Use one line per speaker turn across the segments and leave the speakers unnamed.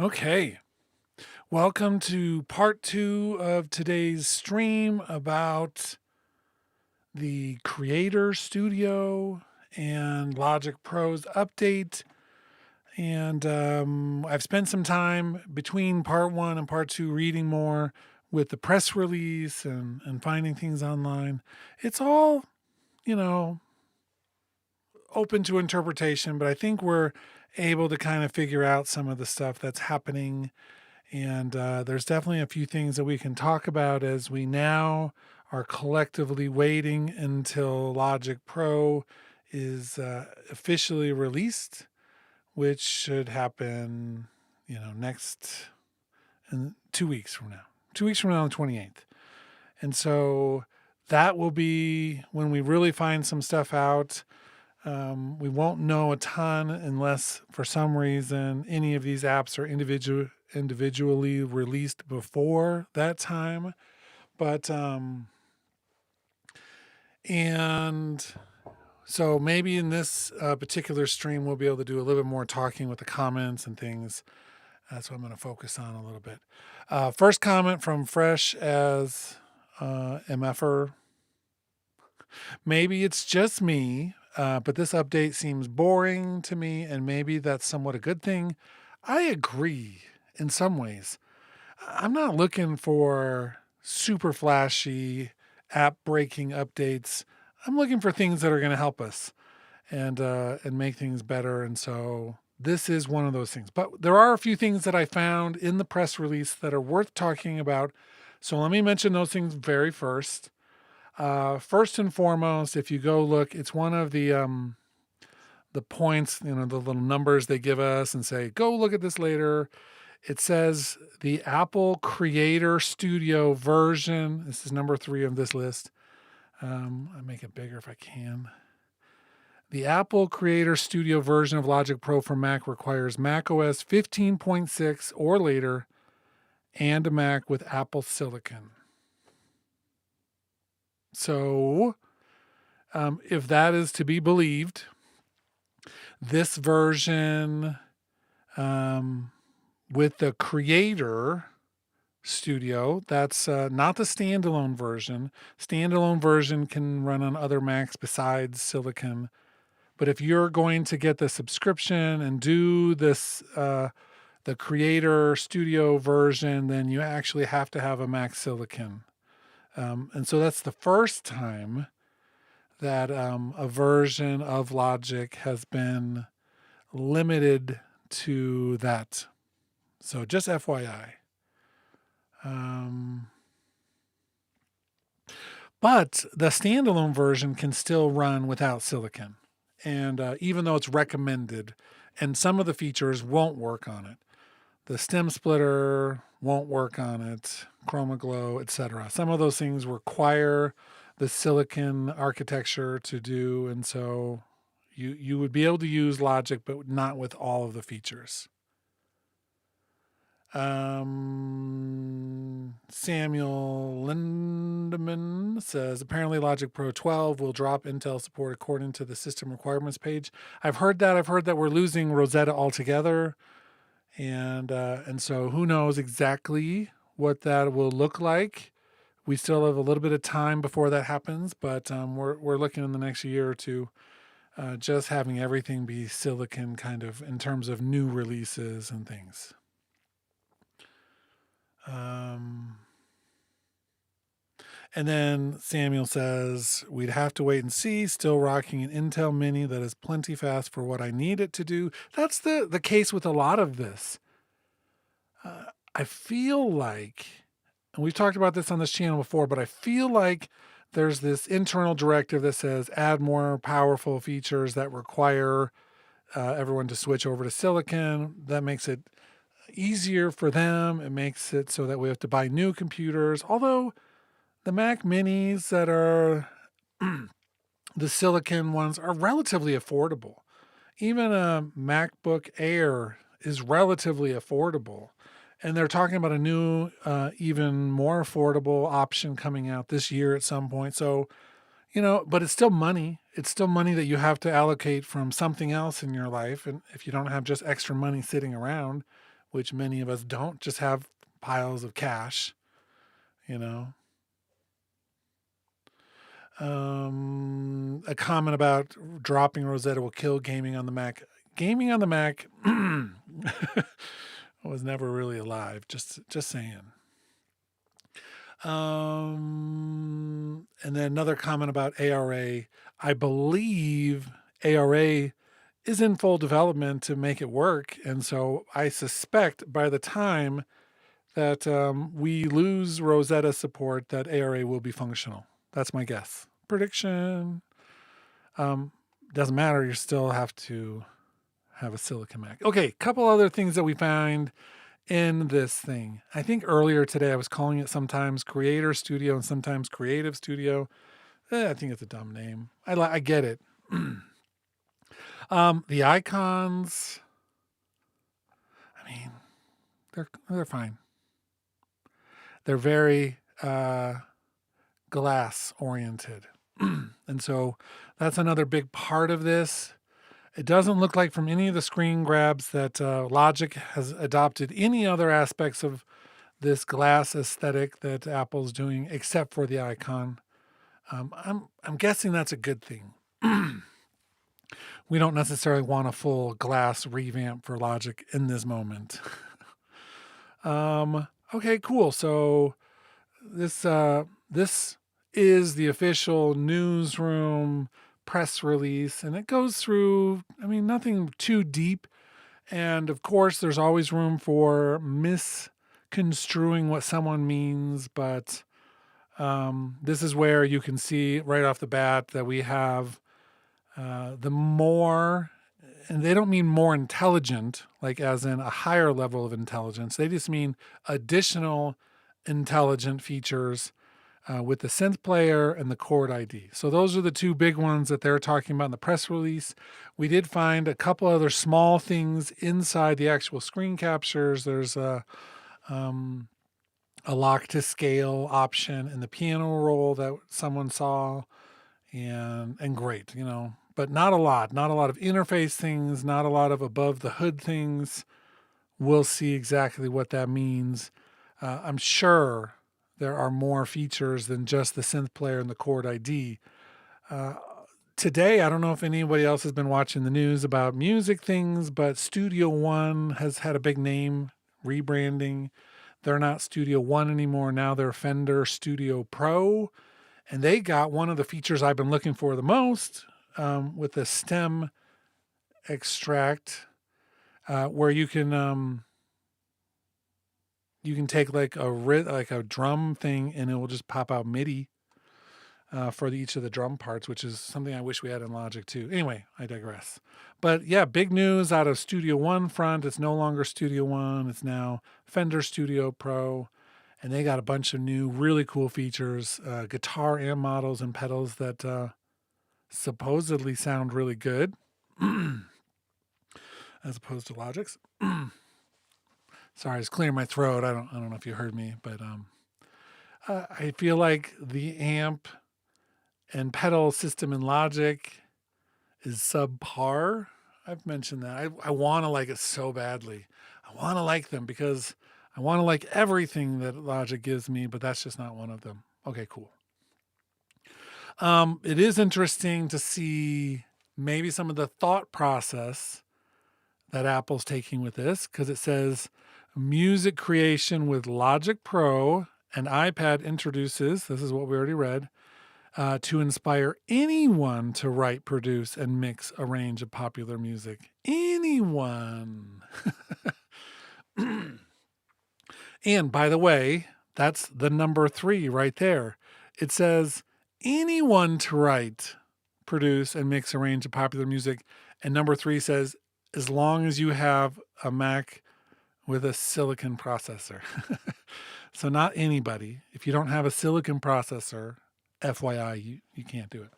Okay, welcome to part two of today's stream about the Creator Studio and Logic Pro's update. And I've spent some time between part one and part two reading more with the press release and finding things online. It's all, you know, open to interpretation, but I think we're able to kind of figure out some of the stuff that's happening. And there's definitely a few things that we can talk about as we now are collectively waiting until Logic Pro is officially released, which should happen, next in 2 weeks from now. 2 weeks from now on the 28th. And so that will be when we really find some stuff out. We won't know a ton unless, for some reason, any of these apps are individually released before that time. But and so maybe in this particular stream, we'll be able to do a little bit more talking with the comments and things. That's what I'm going to focus on a little bit. First comment from Fresh as MFer. Maybe it's just me, but this update seems boring to me, and maybe that's somewhat a good thing. I agree in some ways. I'm not looking for super flashy, app-breaking updates. I'm looking for things that are going to help us and make things better. And so this is one of those things. But there are a few things that I found in the press release that are worth talking about. So let me mention those things very first. First and foremost, if you go look, it's one of the points, the little numbers they give us and say, go look at this later. It says the Apple Creator Studio version. This is number 3 of this list. I make it bigger if I can. The Apple Creator Studio version of Logic Pro for Mac requires macOS 15.6 or later and a Mac with Apple Silicon. So, if that is to be believed, this version with the Creator Studio, that's not the standalone version. Standalone version can run on other Macs besides Silicon. But if you're going to get the subscription and do this, the Creator Studio version, then you actually have to have a Mac Silicon. And so that's the first time that a version of Logic has been limited to that. So just FYI. But the standalone version can still run without Silicon. And even though it's recommended, and some of the features won't work on it. The stem splitter won't work on it, Chroma Glow, etc. Some of those things require the Silicon architecture to do, and so you would be able to use Logic, but not with all of the features. Samuel Lindemann says, apparently Logic Pro 12 will drop Intel support according to the system requirements page. I've heard that. I've heard that we're losing Rosetta altogether. And so who knows exactly what that will look like. We still have a little bit of time before that happens, but we're looking in the next year or two, just having everything be Silicon kind of in terms of new releases and things. And then Samuel says, we'd have to wait and see. Still rocking an Intel Mini that is plenty fast for what I need it to do. That's the case with a lot of this. I feel like, and we've talked about this on this channel before, but I feel like there's this internal directive that says add more powerful features that require everyone to switch over to Silicon. That makes it easier for them. It makes it so that we have to buy new computers. Although the Mac Minis that are the Silicon ones are relatively affordable. Even a MacBook Air is relatively affordable. And they're talking about a new, even more affordable option coming out this year at some point. So, but it's still money. It's still money that you have to allocate from something else in your life. And if you don't have just extra money sitting around, which many of us don't, just have piles of cash, you know. A comment about dropping Rosetta will kill gaming on the Mac. Gaming on the Mac was never really alive. Just saying. And then another comment about ARA. I believe ARA is in full development to make it work, and so I suspect by the time that we lose Rosetta support, that ARA will be functional. That's my guess. Prediction. Doesn't matter. You still have to have a Silicon Mac. Okay, couple other things that we find in this thing. I think earlier today I was calling it sometimes Creator Studio and sometimes Creative Studio. I think it's a dumb name. I get it. The icons, I mean, they're fine. They're very glass oriented. And so that's another big part of this. It doesn't look like from any of the screen grabs that Logic has adopted any other aspects of this glass aesthetic that Apple's doing, except for the icon. I'm guessing that's a good thing. We don't necessarily want a full glass revamp for Logic in this moment. Okay, cool. So this is the official newsroom press release, and it goes through, I mean, nothing too deep. And of course, there's always room for misconstruing what someone means, but this is where you can see right off the bat that we have the more, and they don't mean more intelligent, like as in a higher level of intelligence. They just mean additional intelligent features with the Synth Player and the Chord ID. So those are the two big ones that they're talking about in the press release. We did find a couple other small things inside the actual screen captures. There's a lock to scale option in the piano roll that someone saw, and great, you know, but not a lot of interface things, not a lot of above the hood things. We'll see exactly what that means. I'm sure there are more features than just the Synth Player and the Chord ID. Today, I don't know if anybody else has been watching the news about music things, but Studio One has had a big name rebranding. They're not Studio One anymore. Now they're Fender Studio Pro. And they got one of the features I've been looking for the most with the stem extract, where you can take like a drum thing, and it will just pop out MIDI for each of the drum parts, which is something I wish we had in Logic too. Anyway, I digress. But yeah, big news out of Studio One front. It's no longer Studio One. It's now Fender Studio Pro. And they got a bunch of new, really cool features, guitar amp models and pedals that supposedly sound really good, as opposed to Logic's. Sorry, I was clearing my throat. I don't know if you heard me, but I feel like the amp and pedal system in Logic is subpar. I've mentioned that. I want to like it so badly. I want to like them because I want to like everything that Logic gives me, but that's just not one of them. Okay, cool. It is interesting to see maybe some of the thought process that Apple's taking with this, because it says music creation with Logic Pro and iPad introduces, this is what we already read, to inspire anyone to write, produce, and mix a range of popular music. Anyone. And by the way, that's the number 3 right there. It says anyone to write, produce, and mix a range of popular music. And number 3 says, as long as you have a Mac with a silicon processor. So not anybody. If you don't have a silicon processor, FYI, you can't do it.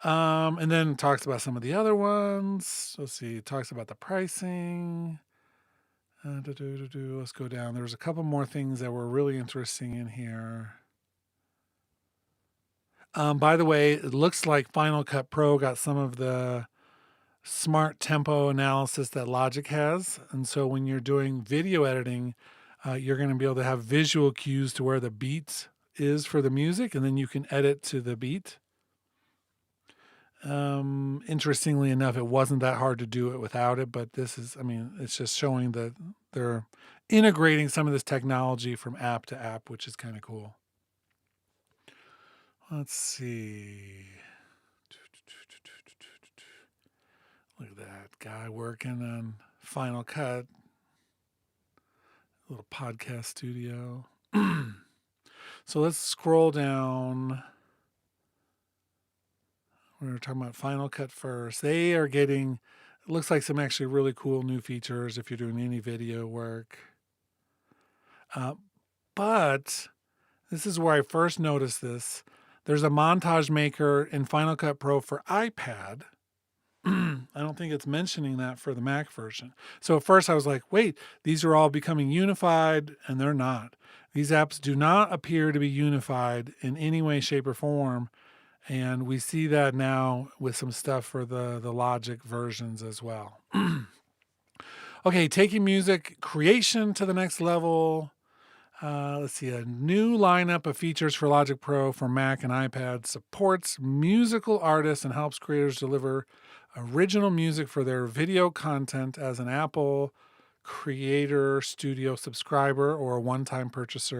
And then talks about some of the other ones. Let's see. Talks about the pricing. Let's go down. There's a couple more things that were really interesting in here. By the way, it looks like Final Cut Pro got some of the smart tempo analysis that Logic has. And so when you're doing video editing, you're going to be able to have visual cues to where the beat is for the music, and then you can edit to the beat. Interestingly enough, it wasn't that hard to do it without it, but this is, I mean, it's just showing that they're integrating some of this technology from app to app, which is kind of cool. Let's see. Look at that guy working on Final Cut, little podcast studio. So let's scroll down. We're talking about Final Cut first. They are getting, it looks like some actually really cool new features if you're doing any video work. But this is where I first noticed this. There's a montage maker in Final Cut Pro for iPad. I don't think it's mentioning that for the Mac version. So at first I was like, wait, these are all becoming unified, and they're not. These apps do not appear to be unified in any way, shape, or form. And we see that now with some stuff for the Logic versions as well. Okay, taking music creation to the next level. Let's see, a new lineup of features for Logic Pro for Mac and iPad supports musical artists and helps creators deliver original music for their video content as an Apple Creator Studio subscriber or a one-time purchase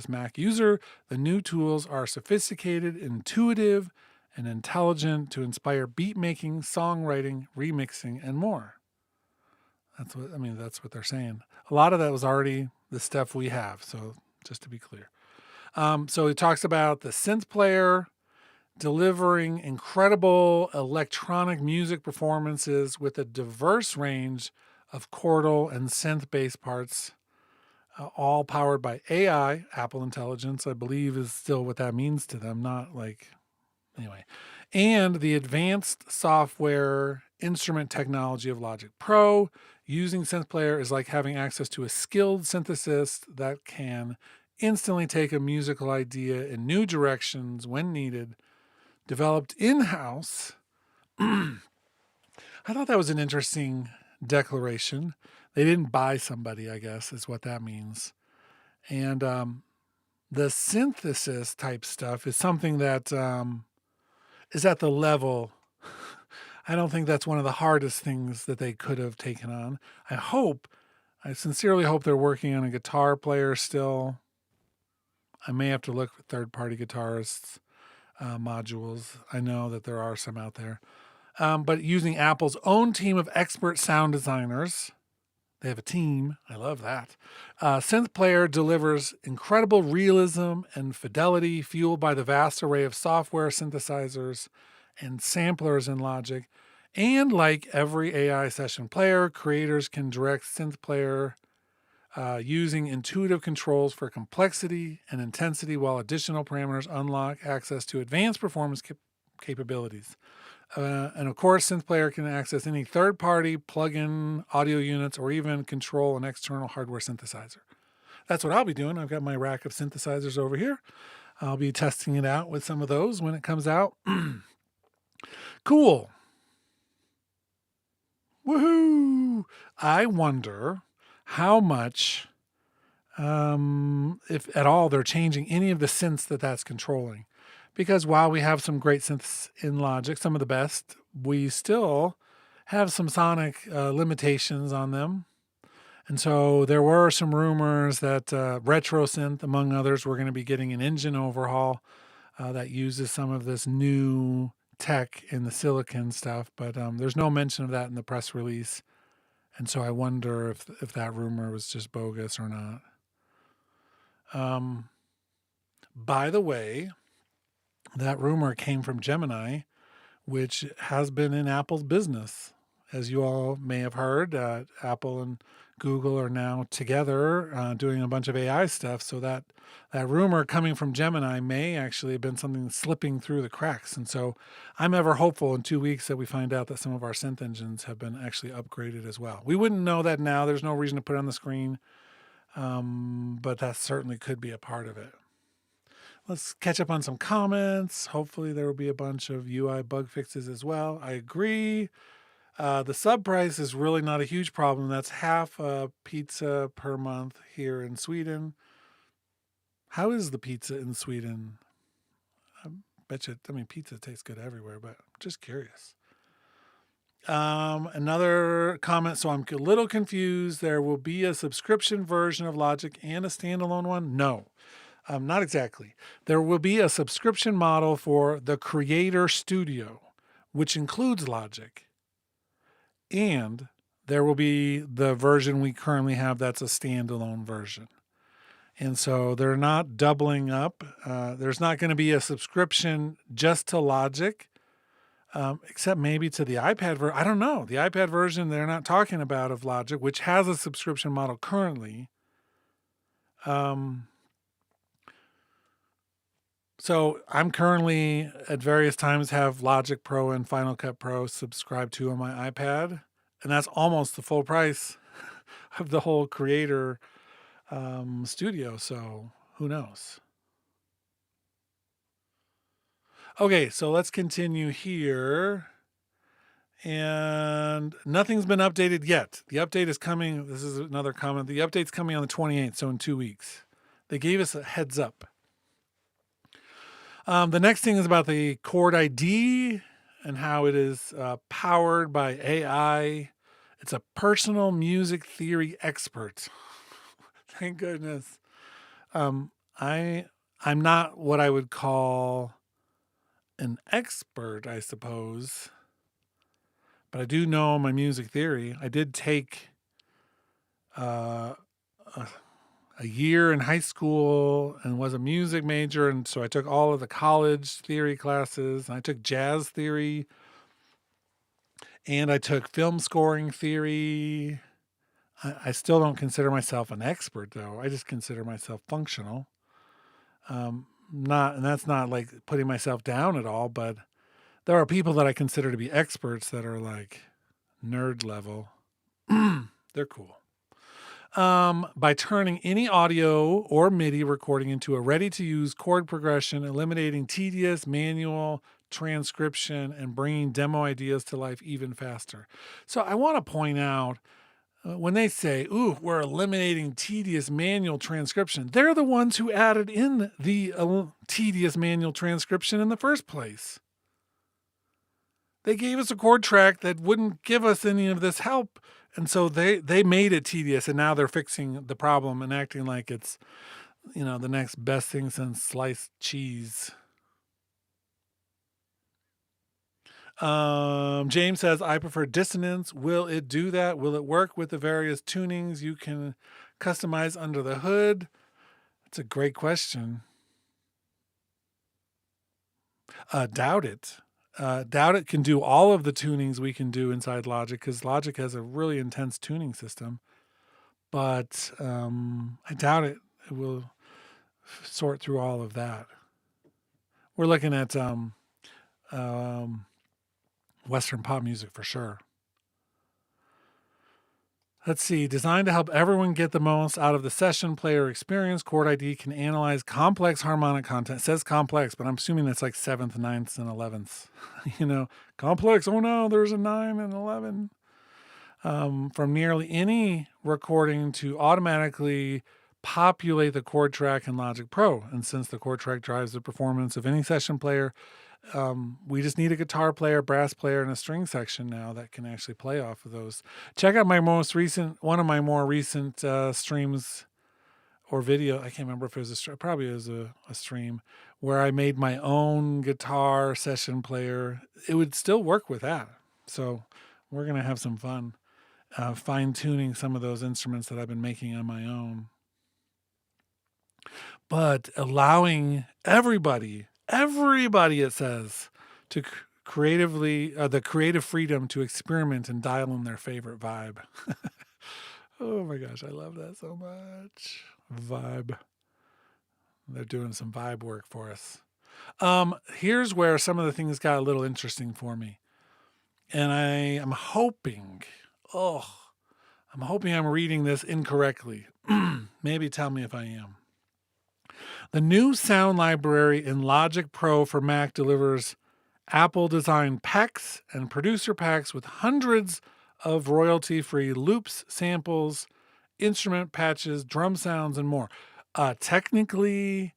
Mac user. The new tools are sophisticated, intuitive, and intelligent to inspire beat making, songwriting, remixing, and more. That's what they're saying. A lot of that was already the stuff we have. So just to be clear. So he talks about the Synth Player delivering incredible electronic music performances with a diverse range of chordal and synth-based parts, all powered by AI, Apple Intelligence, I believe is still what that means to them, not like, anyway. And the advanced software instrument technology of Logic Pro. Using Synth Player is like having access to a skilled synthesist that can instantly take a musical idea in new directions when needed. Developed in-house. I thought that was an interesting declaration. They didn't buy somebody, I guess, is what that means. And the synthesis type stuff is something that is at the level. I don't think that's one of the hardest things that they could have taken on. I sincerely hope they're working on a guitar player still. I may have to look for third-party guitarists. Modules. I know that there are some out there. But using Apple's own team of expert sound designers. They have a team. I love that. Synth Player delivers incredible realism and fidelity fueled by the vast array of software synthesizers and samplers in Logic. And like every AI session player, creators can direct Synth Player using intuitive controls for complexity and intensity, while additional parameters unlock access to advanced performance capabilities. And of course, Synth Player can access any third-party plug-in audio units or even control an external hardware synthesizer. That's what I'll be doing. I've got my rack of synthesizers over here. I'll be testing it out with some of those when it comes out. Cool. Woohoo! I wonder how much, if at all, they're changing any of the synths that's controlling. Because while we have some great synths in Logic, some of the best, we still have some sonic limitations on them. And so there were some rumors that RetroSynth, among others, were going to be getting an engine overhaul that uses some of this new tech in the silicon stuff. But there's no mention of that in the press release. And so I wonder if that rumor was just bogus or not. By the way, that rumor came from Gemini, which has been in Apple's business. As you all may have heard, Apple and Google are now together doing a bunch of AI stuff. So that rumor coming from Gemini may actually have been something slipping through the cracks. And so I'm ever hopeful in 2 weeks that we find out that some of our synth engines have been actually upgraded as well. We wouldn't know that now. There's no reason to put it on the screen. But that certainly could be a part of it. Let's catch up on some comments. Hopefully there will be a bunch of UI bug fixes as well. I agree. The sub price is really not a huge problem. That's half a pizza per month here in Sweden. How is the pizza in Sweden? I bet you, pizza tastes good everywhere, but I'm just curious. Another comment. So I'm a little confused. There will be a subscription version of Logic and a standalone one? No, not exactly. There will be a subscription model for the Creator Studio, which includes Logic. And there will be the version we currently have that's a standalone version. And so they're not doubling up. There's not going to be a subscription just to Logic. Except maybe to the iPad version. I don't know. The iPad version they're not talking about of Logic, which has a subscription model currently. So I'm currently at various times have Logic Pro and Final Cut Pro subscribed to on my iPad. And that's almost the full price of the whole Creator Studio. So who knows? Okay, so let's continue here. And nothing's been updated yet. The update is coming. This is another comment. The update's coming on the 28th, so in 2 weeks. They gave us a heads up. The next thing is about the Chord ID and how it is powered by AI. It's a personal music theory expert. Thank goodness. I'm not what I would call an expert, I suppose. But I do know my music theory. I did take a year in high school and was a music major. And so I took all of the college theory classes. And I took jazz theory. And I took film scoring theory. I still don't consider myself an expert, though. I just consider myself functional. And that's not like putting myself down at all, but there are people that I consider to be experts that are like nerd level. They're cool. By turning any audio or MIDI recording into a ready-to-use chord progression, eliminating tedious manual transcription, and bringing demo ideas to life even faster. So I want to point out, when they say, ooh, we're eliminating tedious manual transcription, they're the ones who added in the tedious manual transcription in the first place. They gave us a chord track that wouldn't give us any of this help. And so they made it tedious, and now they're fixing the problem and acting like it's, the next best thing since sliced cheese. James says, I prefer dissonance. Will it do that? Will it work with the various tunings you can customize under the hood? That's a great question. Doubt it. Doubt it can do all of the tunings we can do inside Logic, because Logic has a really intense tuning system. But I doubt it will sort through all of that. We're looking at Western pop music for sure. Let's see. Designed to help everyone get the most out of the session player experience, Chord ID can analyze complex harmonic content. It says complex, but I'm assuming that's like 7th, 9th, and 11th. Complex. Oh no, there's a 9 and 11. From nearly any recording to automatically populate the chord track in Logic Pro. And since the chord track drives the performance of any session player, we just need a guitar player, brass player, and a string section now that can actually play off of those. Check out one of my more recent streams or video. I can't remember if it was probably it was a stream where I made my own guitar session player. It would still work with that. So we're going to have some fun fine tuning some of those instruments that I've been making on my own. But allowing everybody, it says, to creatively, the creative freedom to experiment and dial in their favorite vibe. Oh my gosh, I love that so much. Vibe. They're doing some vibe work for us. Here's where some of the things got a little interesting for me. And I am hoping, I'm reading this incorrectly. Maybe tell me if I am. The new sound library in Logic Pro for Mac delivers Apple designed packs and producer packs with hundreds of royalty-free loops, samples, instrument patches, drum sounds, and more. Technically,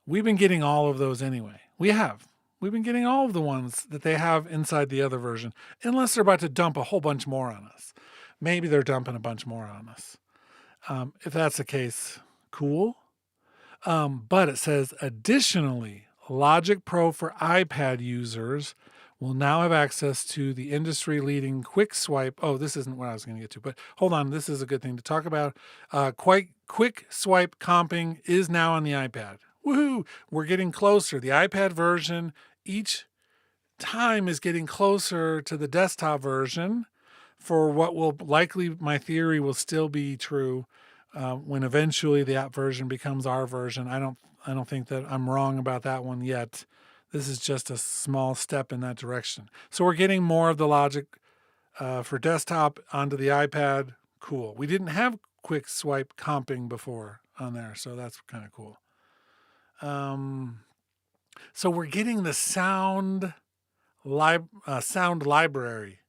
we've been getting all of those anyway. We have. We've been getting all of the ones that they have inside the other version, unless they're about to dump a whole bunch more on us. Maybe they're dumping a bunch more on us. If that's the case, cool. But it says, additionally, Logic Pro for iPad users will now have access to the industry-leading quick swipe. Oh, this isn't what I was going to get to, but hold on. This is a good thing to talk about. Quick swipe comping is now on the iPad. Woohoo! We're getting closer. The iPad version each time is getting closer to the desktop version for what will likely, my theory, will still be true when eventually the app version becomes our version. I don't think that I'm wrong about that one yet. This is just a small step in that direction. So we're getting more of the logic for desktop onto the iPad. Cool. We didn't have quick swipe comping before on there, so that's kind of cool. So we're getting the sound library.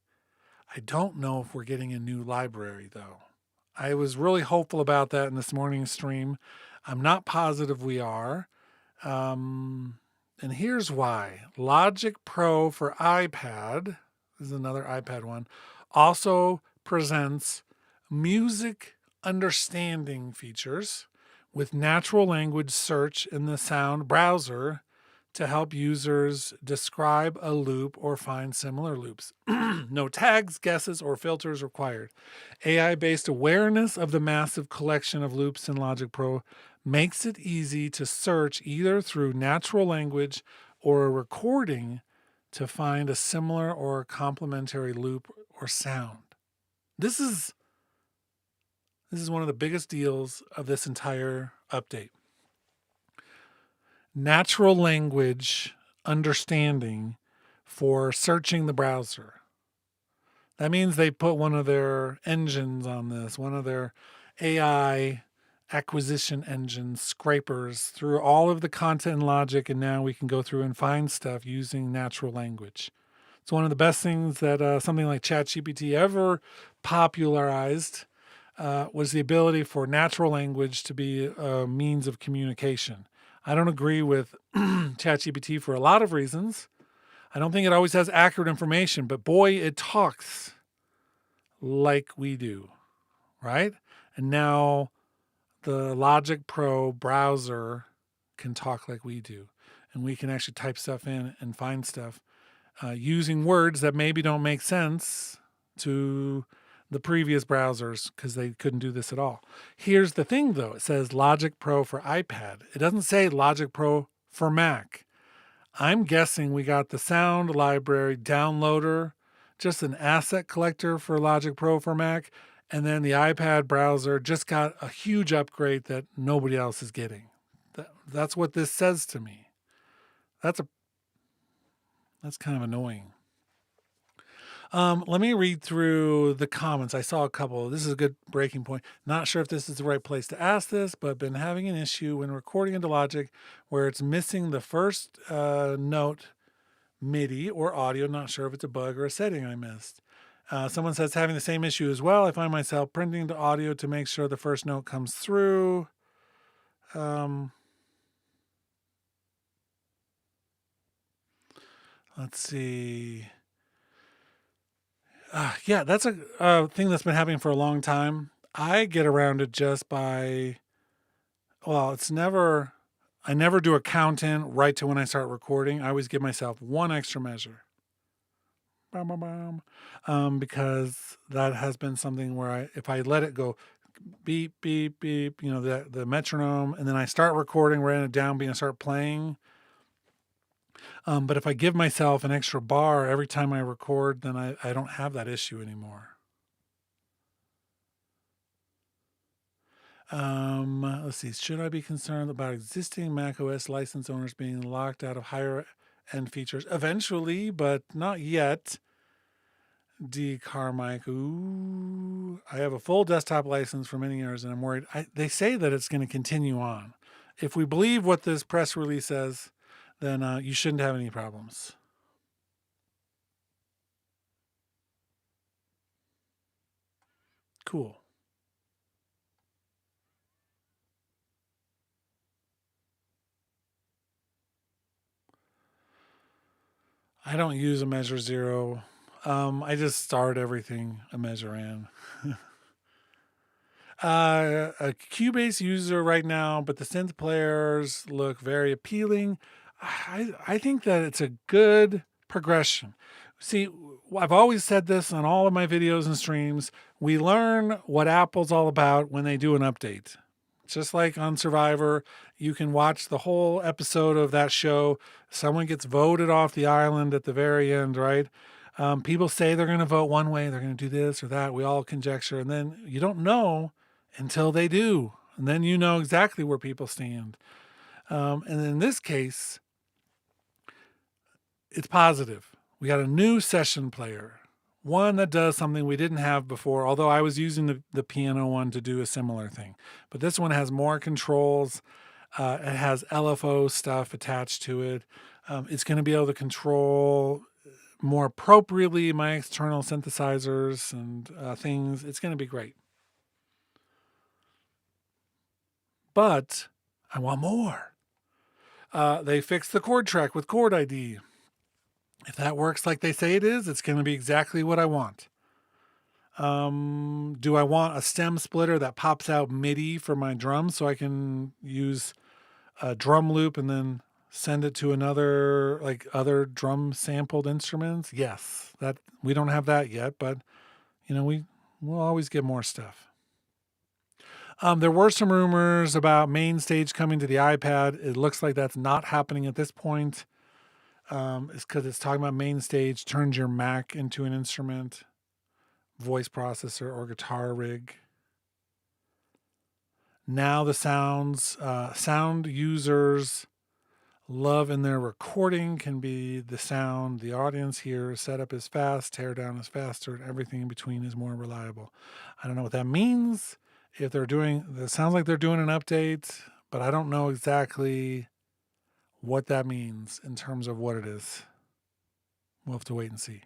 I don't know if we're getting a new library though. I was really hopeful about that in this morning's stream. I'm not positive we are. And here's why. Logic Pro for iPad, this is another iPad one, also presents music understanding features with natural language search in the sound browser to help users describe a loop or find similar loops. No tags, guesses, or filters required. AI-based awareness of the massive collection of loops in Logic Pro makes it easy to search either through natural language or a recording to find a similar or complementary loop or sound. This is one of the biggest deals of this entire update. Natural language understanding for searching the browser. That means they put one of their engines on this, one of their AI acquisition engines, scrapers through all of the content and logic, and now we can go through and find stuff using natural language. It's one of the best things that something like ChatGPT ever popularized was the ability for natural language to be a means of communication. I don't agree with ChatGPT for a lot of reasons. I don't think it always has accurate information, but boy, it talks like we do, right? And now the Logic Pro browser can talk like we do. And we can actually type stuff in and find stuff using words that maybe don't make sense to the previous browsers because they couldn't do this at all. Here's the thing though. It says Logic Pro for iPad. It doesn't say Logic Pro for Mac. I'm guessing we got the sound library downloader, just an asset collector for Logic Pro for Mac, and then the iPad browser just got a huge upgrade that nobody else is getting. That's what this says to me. That's kind of annoying. Let me read through the comments. I saw a couple. This is a good breaking point. Not sure if this is the right place to ask this, but been having an issue when recording into Logic where it's missing the first note MIDI or audio. Not sure if it's a bug or a setting I missed. Someone says having the same issue as well. I find myself printing to audio to make sure the first note comes through. Let's see. Yeah, that's a thing that's been happening for a long time. I get around it just by, well, I never do a count in right to when I start recording. I always give myself one extra measure. Because that has been something where if I let it go beep, beep, beep, the metronome, and then I start recording, we're in a downbeat and start playing. But if I give myself an extra bar every time I record, then I don't have that issue anymore. Let's see. Should I be concerned about existing macOS license owners being locked out of higher end features? Eventually, but not yet. D. Carmike. Ooh, I have a full desktop license for many years, and I'm worried. They say that it's going to continue on. If we believe what this press release says, then you shouldn't have any problems. Cool. I don't use a Measure Zero. I just start everything a Measure in. A Cubase user right now, but the synth players look very appealing. I think that it's a good progression. See, I've always said this on all of my videos and streams. We learn what Apple's all about when they do an update. Just like on Survivor, you can watch the whole episode of that show. Someone gets voted off the island at the very end, right? People say they're going to vote one way, they're going to do this or that. We all conjecture, and then you don't know until they do. And then you know exactly where people stand. And in this case, it's positive. We got a new session player, one that does something we didn't have before, although I was using the piano one to do a similar thing. But this one has more controls. It has LFO stuff attached to it. It's going to be able to control more appropriately my external synthesizers and things. It's going to be great. But I want more. They fixed the chord track with Chord ID. If that works like they say it is, it's going to be exactly what I want. Do I want a stem splitter that pops out MIDI for my drums so I can use a drum loop and then send it to another, like other drum sampled instruments? Yes, that we don't have that yet, but we'll always get more stuff. There were some rumors about main stage coming to the iPad. It looks like that's not happening at this point. It's because it's talking about main stage turns your Mac into an instrument, voice processor, or guitar rig. Now the sound users love in their recording can be the sound the audience hears. Setup is fast, teardown is faster, and everything in between is more reliable. I don't know what that means. If they're doing, it sounds like they're doing an update, but I don't know exactly what that means in terms of what it is. We'll have to wait and see.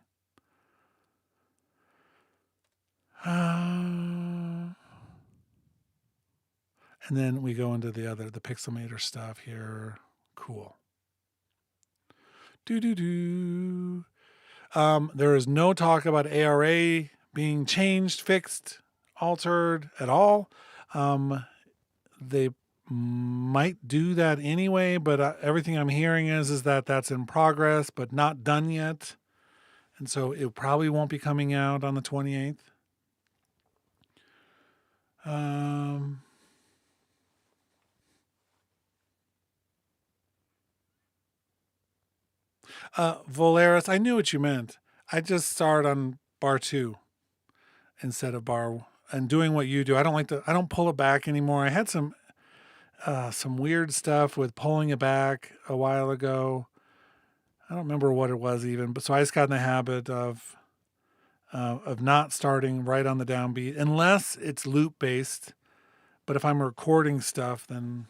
And then we go into the Pixelmator stuff here. Cool. There is no talk about ARA being changed, fixed, altered at all. They might do that anyway, but everything I'm hearing is that that's in progress, but not done yet. And so it probably won't be coming out on the 28th. Volaris, I knew what you meant. I just started on bar 2 instead of bar and doing what you do. I don't pull it back anymore. I had some weird stuff with pulling it back a while ago. I don't remember what it was even, but so I just got in the habit of not starting right on the downbeat unless it's loop based. But if I'm recording stuff, then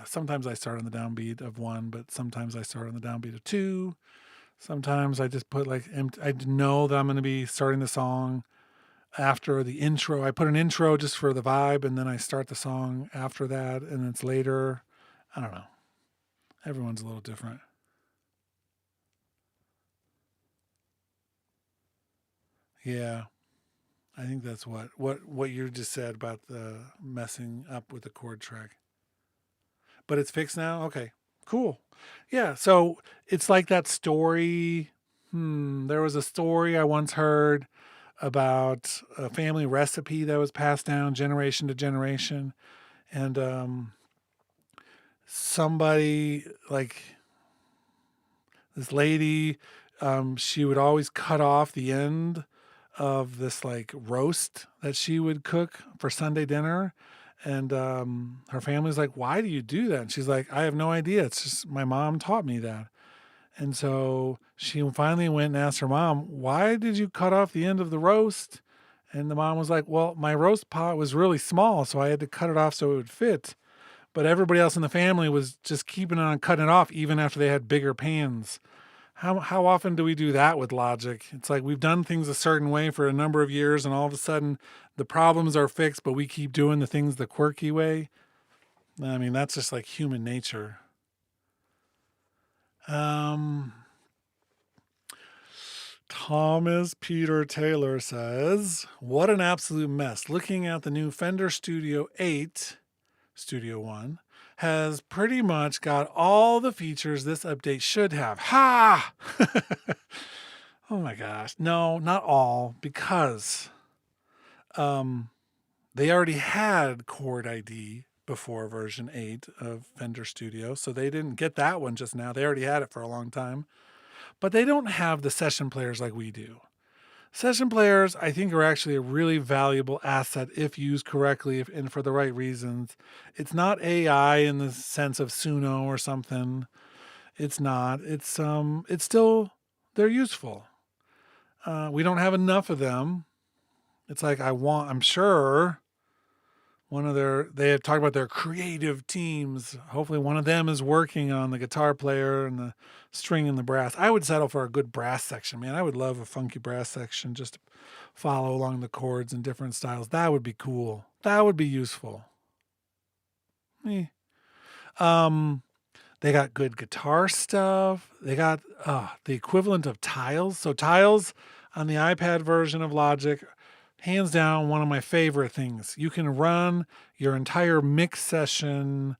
sometimes I start on the downbeat of 1, but sometimes I start on the downbeat of 2. Sometimes I just put I know that I'm going to be starting the song after the intro. I put an intro just for the vibe, and then I start the song after that, and it's later. I don't know. Everyone's a little different. Yeah. I think that's what you just said about the messing up with the chord track. But it's fixed now? Okay. Cool. Yeah, so it's like that story. There was a story I once heard about a family recipe that was passed down generation to generation. And somebody, like this lady, she would always cut off the end of this like roast that she would cook for Sunday dinner. And her family's like, why do you do that? And she's like, I have no idea. It's just my mom taught me that. And so she finally went and asked her mom, why did you cut off the end of the roast? And the mom was like, well, my roast pot was really small, so I had to cut it off so it would fit. But everybody else in the family was just keeping on cutting it off even after they had bigger pans. How often do we do that with Logic? It's like we've done things a certain way for a number of years, and all of a sudden the problems are fixed, but we keep doing the things the quirky way. I mean, that's just like human nature. Um, Thomas Peter Taylor says, "What an absolute mess. Looking at the new Fender Studio 8, Studio One, has pretty much got all the features this update should have." Ha! Oh my gosh. No, not all, because um, they already had Chord ID before version 8 of Fender Studio, so they didn't get that one just now. They already had it for a long time. But they don't have the session players like we do. Session players, I think, are actually a really valuable asset if used correctly and for the right reasons. It's not AI in the sense of Suno or something. It's not. It's still, they're useful. We don't have enough of them. It's like I'm sure they had talked about their creative teams. Hopefully one of them is working on the guitar player and the string and the brass. I would settle for a good brass section, man. I would love a funky brass section just to follow along the chords in different styles. That would be cool. That would be useful. Um, they got good guitar stuff. They got the equivalent of tiles. So tiles on the iPad version of Logic, hands down, one of my favorite things. You can run your entire mix session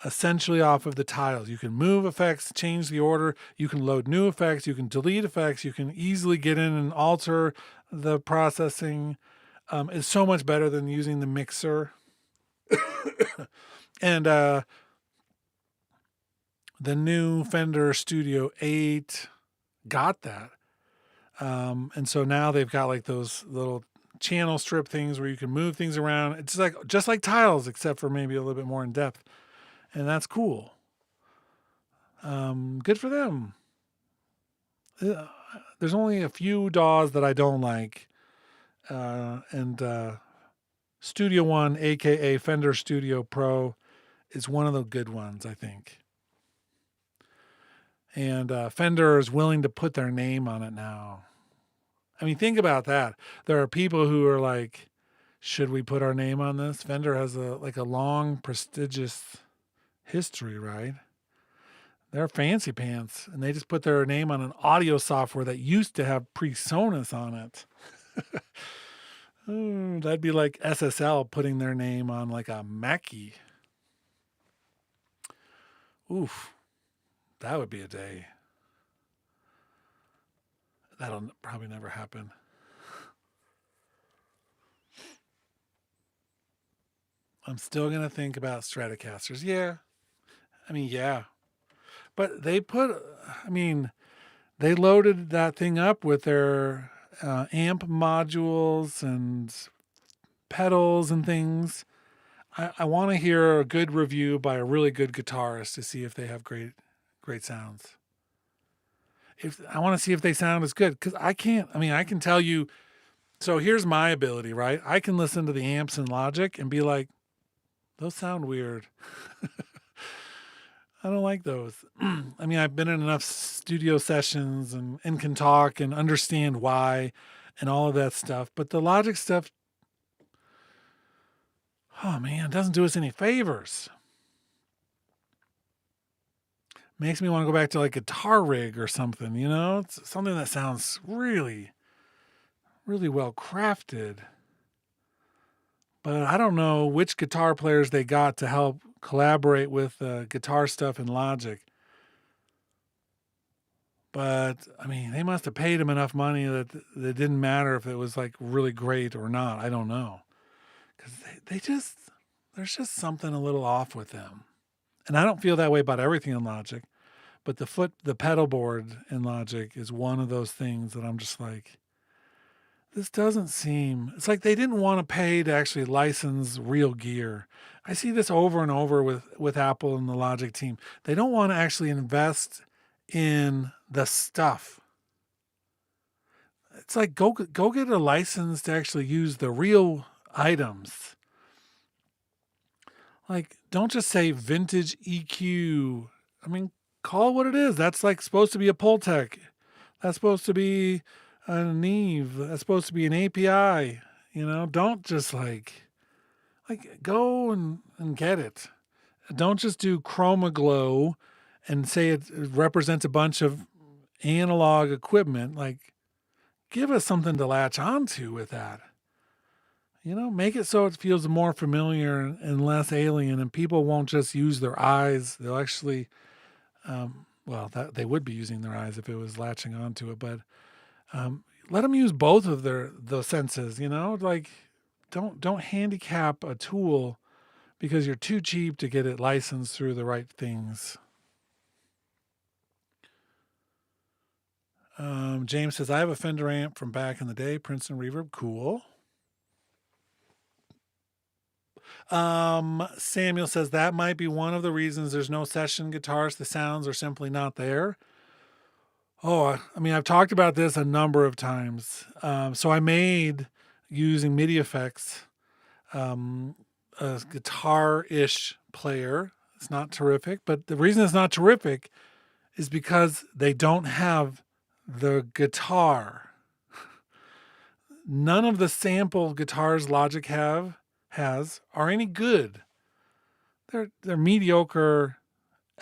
essentially off of the tiles. You can move effects, change the order. You can load new effects. You can delete effects. You can easily get in and alter the processing. It's so much better than using the mixer. And the new Fender Studio 8 got that. And so now they've got like those little channel strip things where you can move things around. It's like just like tiles, except for maybe a little bit more in depth. And that's cool. Good for them. There's only a few DAWs that I don't like. And Studio One, aka Fender Studio Pro, is one of the good ones, I think. And Fender is willing to put their name on it now. I mean, think about that. There are people who are like, should we put our name on this? Fender has a long, prestigious history, right? They're fancy pants, and they just put their name on an audio software that used to have PreSonus on it. Ooh, that'd be like SSL putting their name on like a Mackie. Oof, that would be a day. That'll probably never happen. I'm still going to think about Stratocasters. Yeah. I mean, yeah. But they they loaded that thing up with their amp modules and pedals and things. I want to hear a good review by a really good guitarist to see if they have great sounds. If I want to see if they sound as good, because I can't. I mean, I can tell you. So here's my ability, right? I can listen to the amps in Logic and be like, those sound weird. I don't like those. I mean, I've been in enough studio sessions and can talk and understand why and all of that stuff. But the Logic stuff, oh man, doesn't do us any favors. Makes me want to go back to like Guitar Rig or something, you know? It's something that sounds really, really well crafted. But I don't know which guitar players they got to help collaborate with guitar stuff in Logic. But I mean, they must have paid him enough money that it didn't matter if it was like really great or not. I don't know. Because there's just something a little off with them. And I don't feel that way about everything in Logic. But the pedal board in Logic is one of those things that I'm just like, this doesn't seem, it's like they didn't want to pay to actually license real gear. I see this over and over with Apple and the Logic team. They don't want to actually invest in the stuff. It's like go get a license to actually use the real items. Like, don't just say vintage EQ. I mean, call it what it is. That's like supposed to be a Pultec. That's supposed to be a Neve. That's supposed to be an API. Don't just go and get it. Don't just do chroma glow and say it represents a bunch of analog equipment. Give us something to latch onto with that. Make it so it feels more familiar and less alien, and people won't just use their eyes. They'll actually, they would be using their eyes if it was latching onto it, but let them use both of the senses. Don't handicap a tool because you're too cheap to get it licensed through the right things. James says, I have a Fender amp from back in the day, Princeton Reverb. Cool. Samuel says that might be one of the reasons there's no session guitars. The sounds are simply not there. Oh, I've talked about this a number of times. So I made, using MIDI effects, a guitar-ish player. It's not terrific, but the reason it's not terrific is because they don't have the guitar. None of the sample guitars Logic has are any good. They're mediocre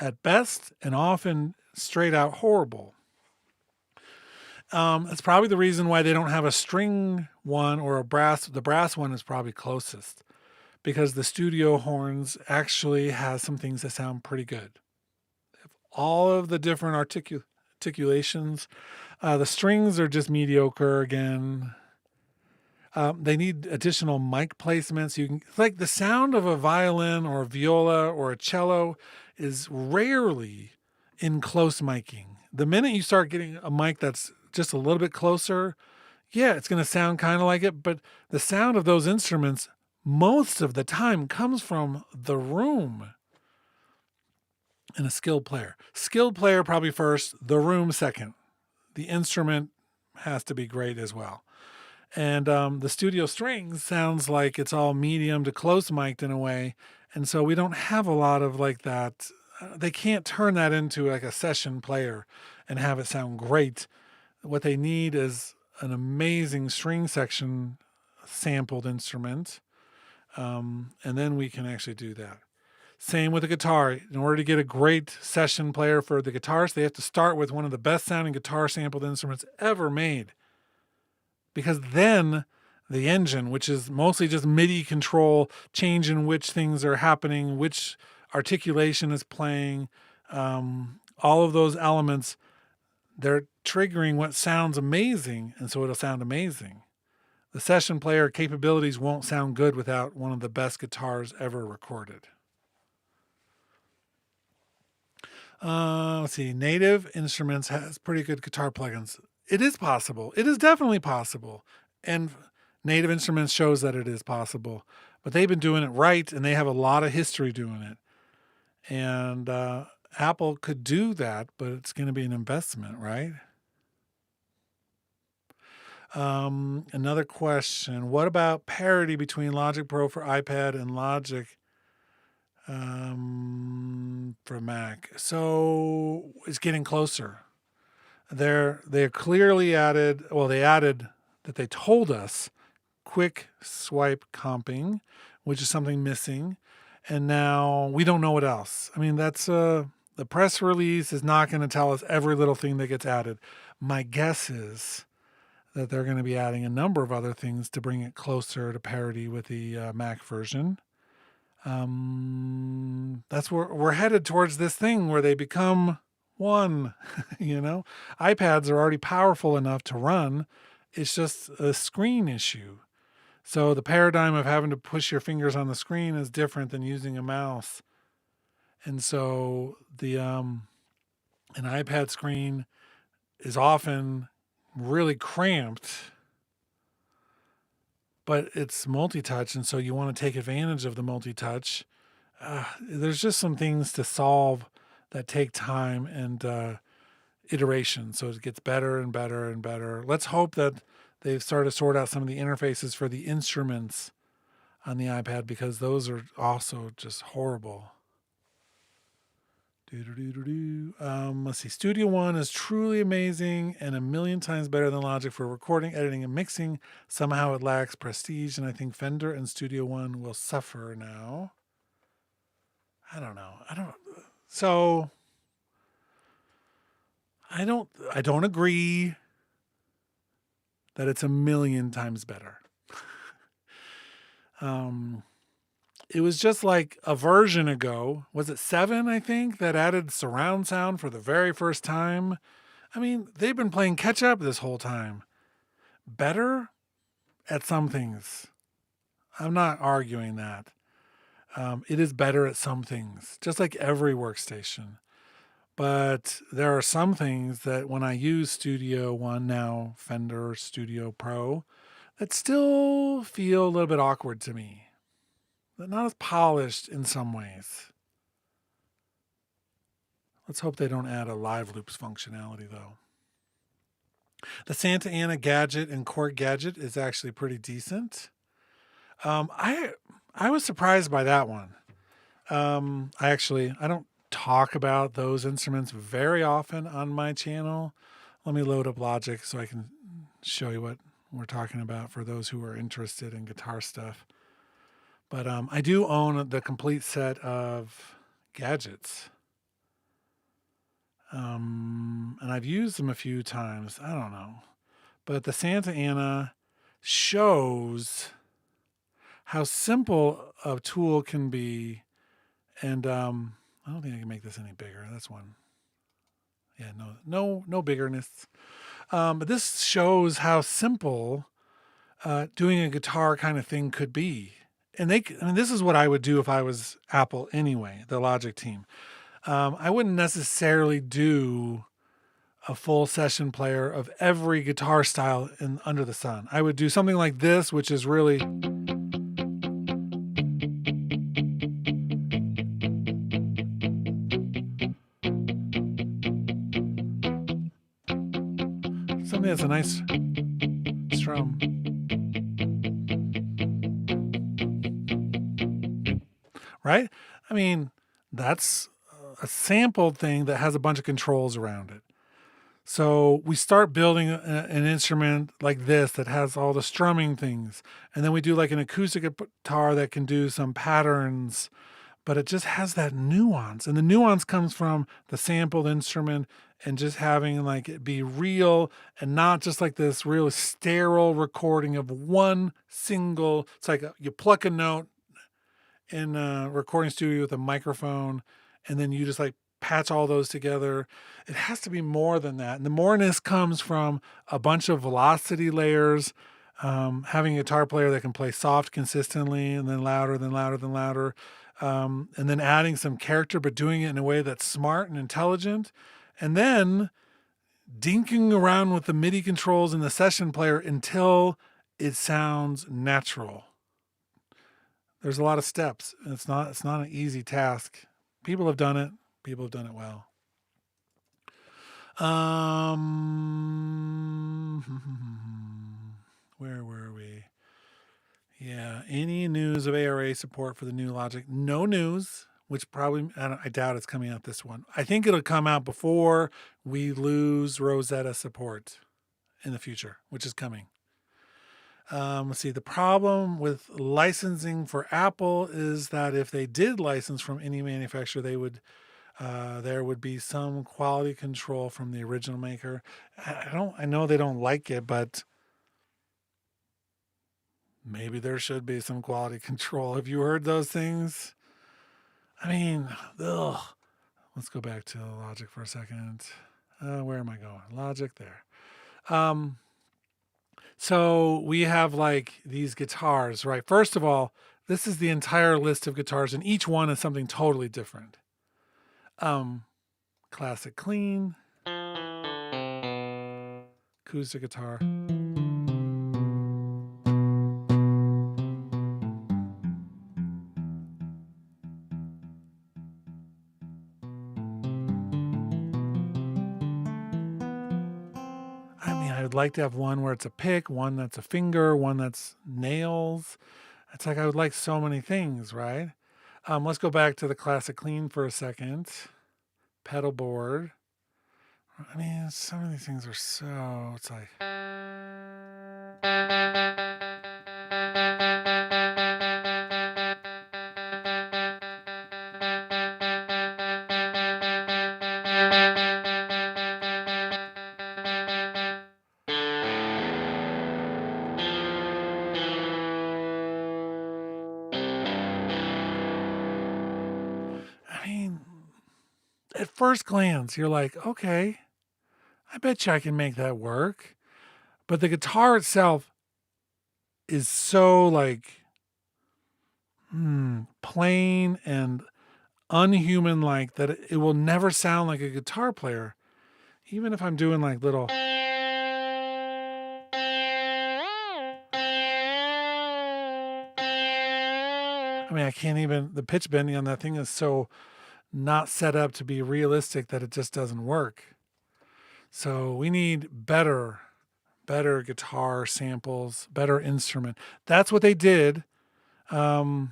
at best and often straight out horrible. That's probably the reason why they don't have a string one or a brass. The brass one is probably closest because the studio horns actually has some things that sound pretty good. All of the different articulations. The strings are just mediocre again. They need additional mic placements. Like the sound of a violin or a viola or a cello is rarely in close miking. The minute you start getting a mic that's just a little bit closer, it's going to sound kind of like it. But the sound of those instruments most of the time comes from the room. And a skilled player. Skilled player probably first, the room second. The instrument has to be great as well. And the studio strings sounds like it's all medium to close mic'd in a way. And so we don't have a lot of like that. They can't turn that into like a session player and have it sound great. What they need is an amazing string section sampled instrument. And then we can actually do that. Same with the guitar. In order to get a great session player for the guitarist, they have to start with one of the best sounding guitar sampled instruments ever made. Because then the engine, which is mostly just MIDI control, changing which things are happening, which articulation is playing, all of those elements, they're triggering what sounds amazing, and so it'll sound amazing. The session player capabilities won't sound good without one of the best guitars ever recorded. Let's see. Native Instruments has pretty good guitar plugins. It is possible. It is definitely possible. And Native Instruments shows that it is possible. But they've been doing it right, and they have a lot of history doing it. And Apple could do that, but it's going to be an investment, right? Another question. What about parity between Logic Pro for iPad and Logic for Mac? So it's getting closer. They clearly added, that they told us quick swipe comping, which is something missing. And now we don't know what else. That's the press release is not going to tell us every little thing that gets added. My guess is that they're going to be adding a number of other things to bring it closer to parity with the Mac version. That's where we're headed towards this thing where they become one. iPads are already powerful enough to run. It's just a screen issue. So the paradigm of having to push your fingers on the screen is different than using a mouse. And so an iPad screen is often really cramped, but it's multi-touch, and so you want to take advantage of the multi-touch. There's just some things to solve that take time and iteration, so it gets better and better and better. Let's hope that they've started to sort out some of the interfaces for the instruments on the iPad, because those are also just horrible. Let's see. Studio One is truly amazing and a million times better than Logic for recording, editing, and mixing. Somehow it lacks prestige, and I think Fender and Studio One will suffer now. I don't know. So I don't agree that it's a million times better. It was just like a version ago. Was it 7, I think, that added surround sound for the very first time? I mean, they've been playing catch up this whole time. Better at some things. I'm not arguing that. It is better at some things, just like every workstation. But there are some things that when I use Studio One now, Fender Studio Pro, that still feel a little bit awkward to me. But not as polished in some ways. Let's hope they don't add a live loops functionality though. The Santa Ana gadget and Chord gadget is actually pretty decent. I was surprised by that one. I don't talk about those instruments very often on my channel. Let me load up Logic so I can show you what we're talking about for those who are interested in guitar stuff. But I do own the complete set of gadgets. And I've used them a few times. I don't know. But the Santa Ana shows how simple a tool can be. And I don't think I can make this any bigger. That's one. Yeah, no biggerness. But this shows how simple doing a guitar kind of thing could be. And this is what I would do if I was Apple anyway, the Logic team. I wouldn't necessarily do a full session player of every guitar style under the sun. I would do something like this, which is really something that's a nice strum. Right? I mean, that's a sampled thing that has a bunch of controls around it. So we start building an instrument like this that has all the strumming things. And then we do like an acoustic guitar that can do some patterns, but it just has that nuance. And the nuance comes from the sampled instrument and just having like it be real and not just like this real sterile recording of one single. It's like you pluck a note in a recording studio with a microphone and then you just like patch all those together. It has to be more than that. And the moreness comes from a bunch of velocity layers, having a guitar player that can play soft consistently and then louder, then louder, then louder, and then adding some character, but doing it in a way that's smart and intelligent. And then dinking around with the MIDI controls in the session player until it sounds natural. There's a lot of steps. And it's not an easy task. People have done it. People have done it well. Where were we? Yeah. Any news of ARA support for the new Logic? No news, which probably, I doubt it's coming out this one. I think it'll come out before we lose Rosetta support in the future, which is coming. Let's see. The problem with licensing for Apple is that if they did license from any manufacturer, there would be some quality control from the original maker. I know they don't like it, but maybe there should be some quality control. Have you heard those things? I mean, ugh. Let's go back to Logic for a second. Where am I going? Logic there. So we have like these guitars, right? First of all, this is the entire list of guitars, and each one is something totally different. Classic clean, acoustic guitar. I'd like to have one where it's a pick, one that's a finger, one that's nails. It's like I would like so many things, right? Let's go back to the classic clean for a second. pedal board. I mean, some of these things are so, it's like, I mean, at first glance, you're like, okay, I bet you I can make that work. But the guitar itself is so like plain and unhuman like that it will never sound like a guitar player. Even if I'm doing like little. I mean, I can't even, the pitch bending on that thing is so not set up to be realistic that it just doesn't work. So we need better guitar samples, better instrument. That's what they did. That's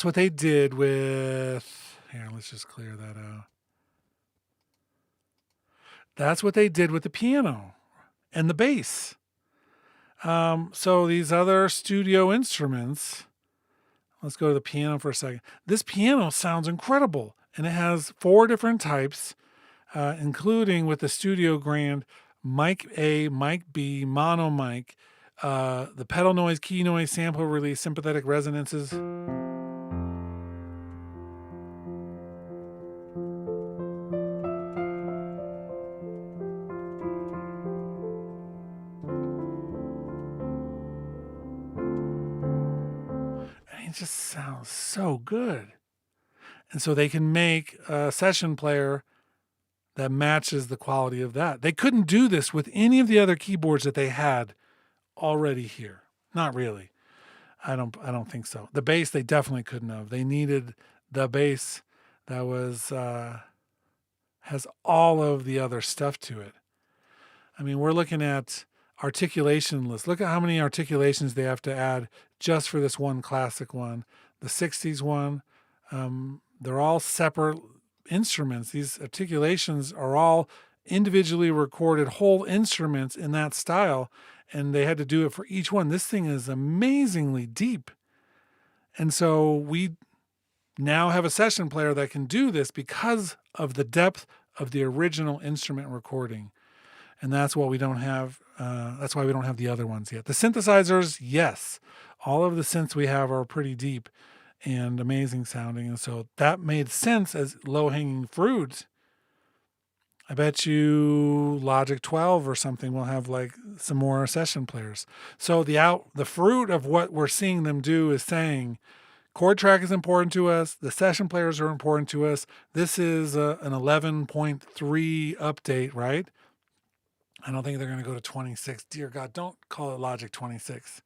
what they did with, here, let's just clear that out. That's what they did with the piano and the bass. So these other studio instruments, let's go to the piano for a second. This piano sounds incredible, and it has 4 different types, including with the Studio Grand mic A, mic B, mono mic, the pedal noise, key noise, sample release, sympathetic resonances. It just sounds so good. And so they can make a session player that matches the quality of that. They couldn't do this with any of the other keyboards that they had already here. Not really. I don't think so. The bass they definitely couldn't have. They needed the bass that was has all of the other stuff to it. I mean, we're looking at articulation lists. Look at how many articulations they have to add just for this one classic one. The 60s one, they're all separate instruments. These articulations are all individually recorded whole instruments in that style, and they had to do it for each one. This thing is amazingly deep. And so we now have a session player that can do this because of the depth of the original instrument recording. And that's what we don't have. That's why we don't have the other ones yet. The synthesizers, yes, all of the synths we have are pretty deep and amazing sounding. And so that made sense as low-hanging fruit. I bet you Logic 12 or something will have like some more session players. So the fruit of what we're seeing them do is saying, chord track is important to us. The session players are important to us. This is an 11.3 update, right? I don't think they're going to go to 26. Dear God, don't call it Logic 26.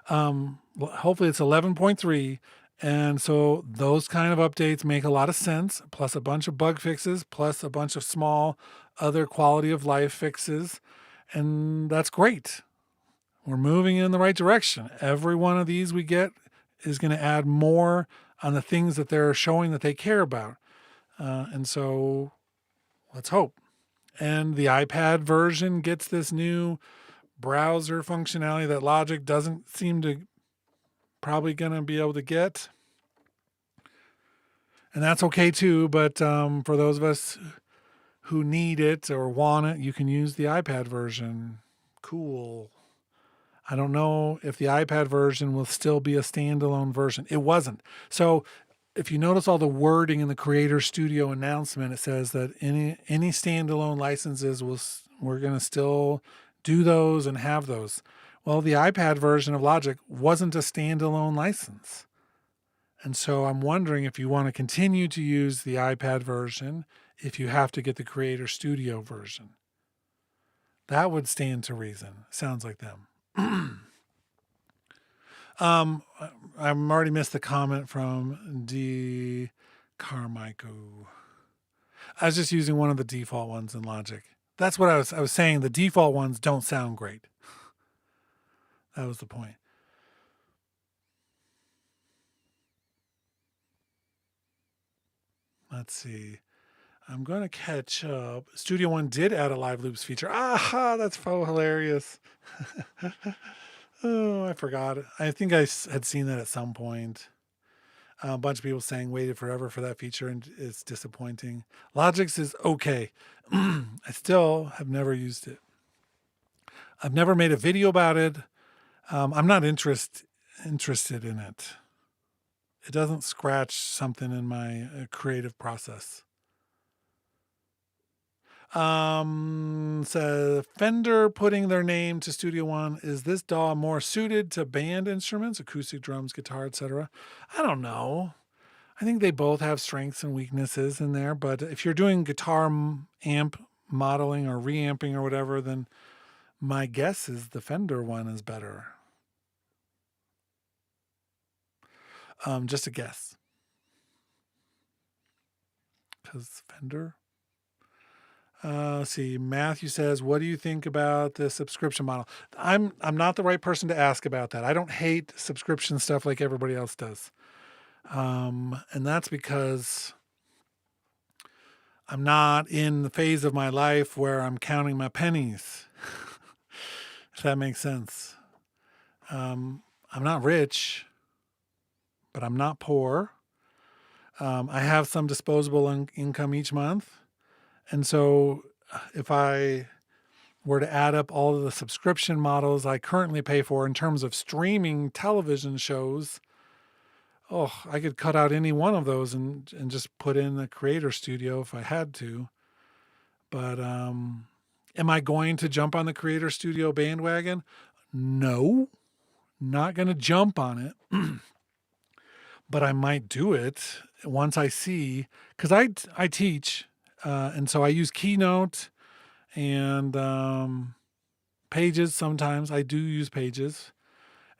Hopefully it's 11.3. And so those kind of updates make a lot of sense, plus a bunch of bug fixes, plus a bunch of small other quality of life fixes. And that's great. We're moving in the right direction. Every one of these we get is going to add more on the things that they're showing that they care about. And so let's hope. And the iPad version gets this new browser functionality that Logic doesn't seem to probably going to be able to get. And that's okay too. But for those of us who need it or want it, you can use the iPad version. Cool. I don't know if the iPad version will still be a standalone version. It wasn't. So if you notice all the wording in the Creator Studio announcement, it says that any standalone licenses we're going to still do those and have those. Well, the iPad version of Logic wasn't a standalone license. And so I'm wondering if you want to continue to use the iPad version, if you have to get the Creator Studio version. That would stand to reason. Sounds like them. I've already missed the comment from D. Carmichael. I was just using one of the default ones in Logic. That's what I was saying. The default ones don't sound great. That was the point. Let's see. I'm going to catch up. Studio One did add a live loops feature. Aha, that's so hilarious. Oh, I forgot. I think I had seen that at some point. A bunch of people saying waited forever for that feature and it's disappointing. Logic's is okay. I still have never used it. I've never made a video about it. I'm not interested in it. It doesn't scratch something in my creative process. So Fender putting their name to Studio One. Is this DAW more suited to band instruments, acoustic drums, guitar, etc.? I don't know. I think they both have strengths and weaknesses in there. But if you're doing guitar amp modeling or reamping or whatever, then my guess is the Fender one is better. Just a guess. Because Fender. Let's see. Matthew says, "What do you think about the subscription model?" I'm not the right person to ask about that. I don't hate subscription stuff like everybody else does, and that's because I'm not in the phase of my life where I'm counting my pennies. If that makes sense. I'm not rich, but I'm not poor. I have some disposable income each month. And so if I were to add up all of the subscription models I currently pay for in terms of streaming television shows, I could cut out any one of those and just put in the Creator Studio if I had to. But am I going to jump on the Creator Studio bandwagon? No, not going to jump on it. But I might do it once I see, because I teach, and so I use Keynote and Pages sometimes. I do use Pages.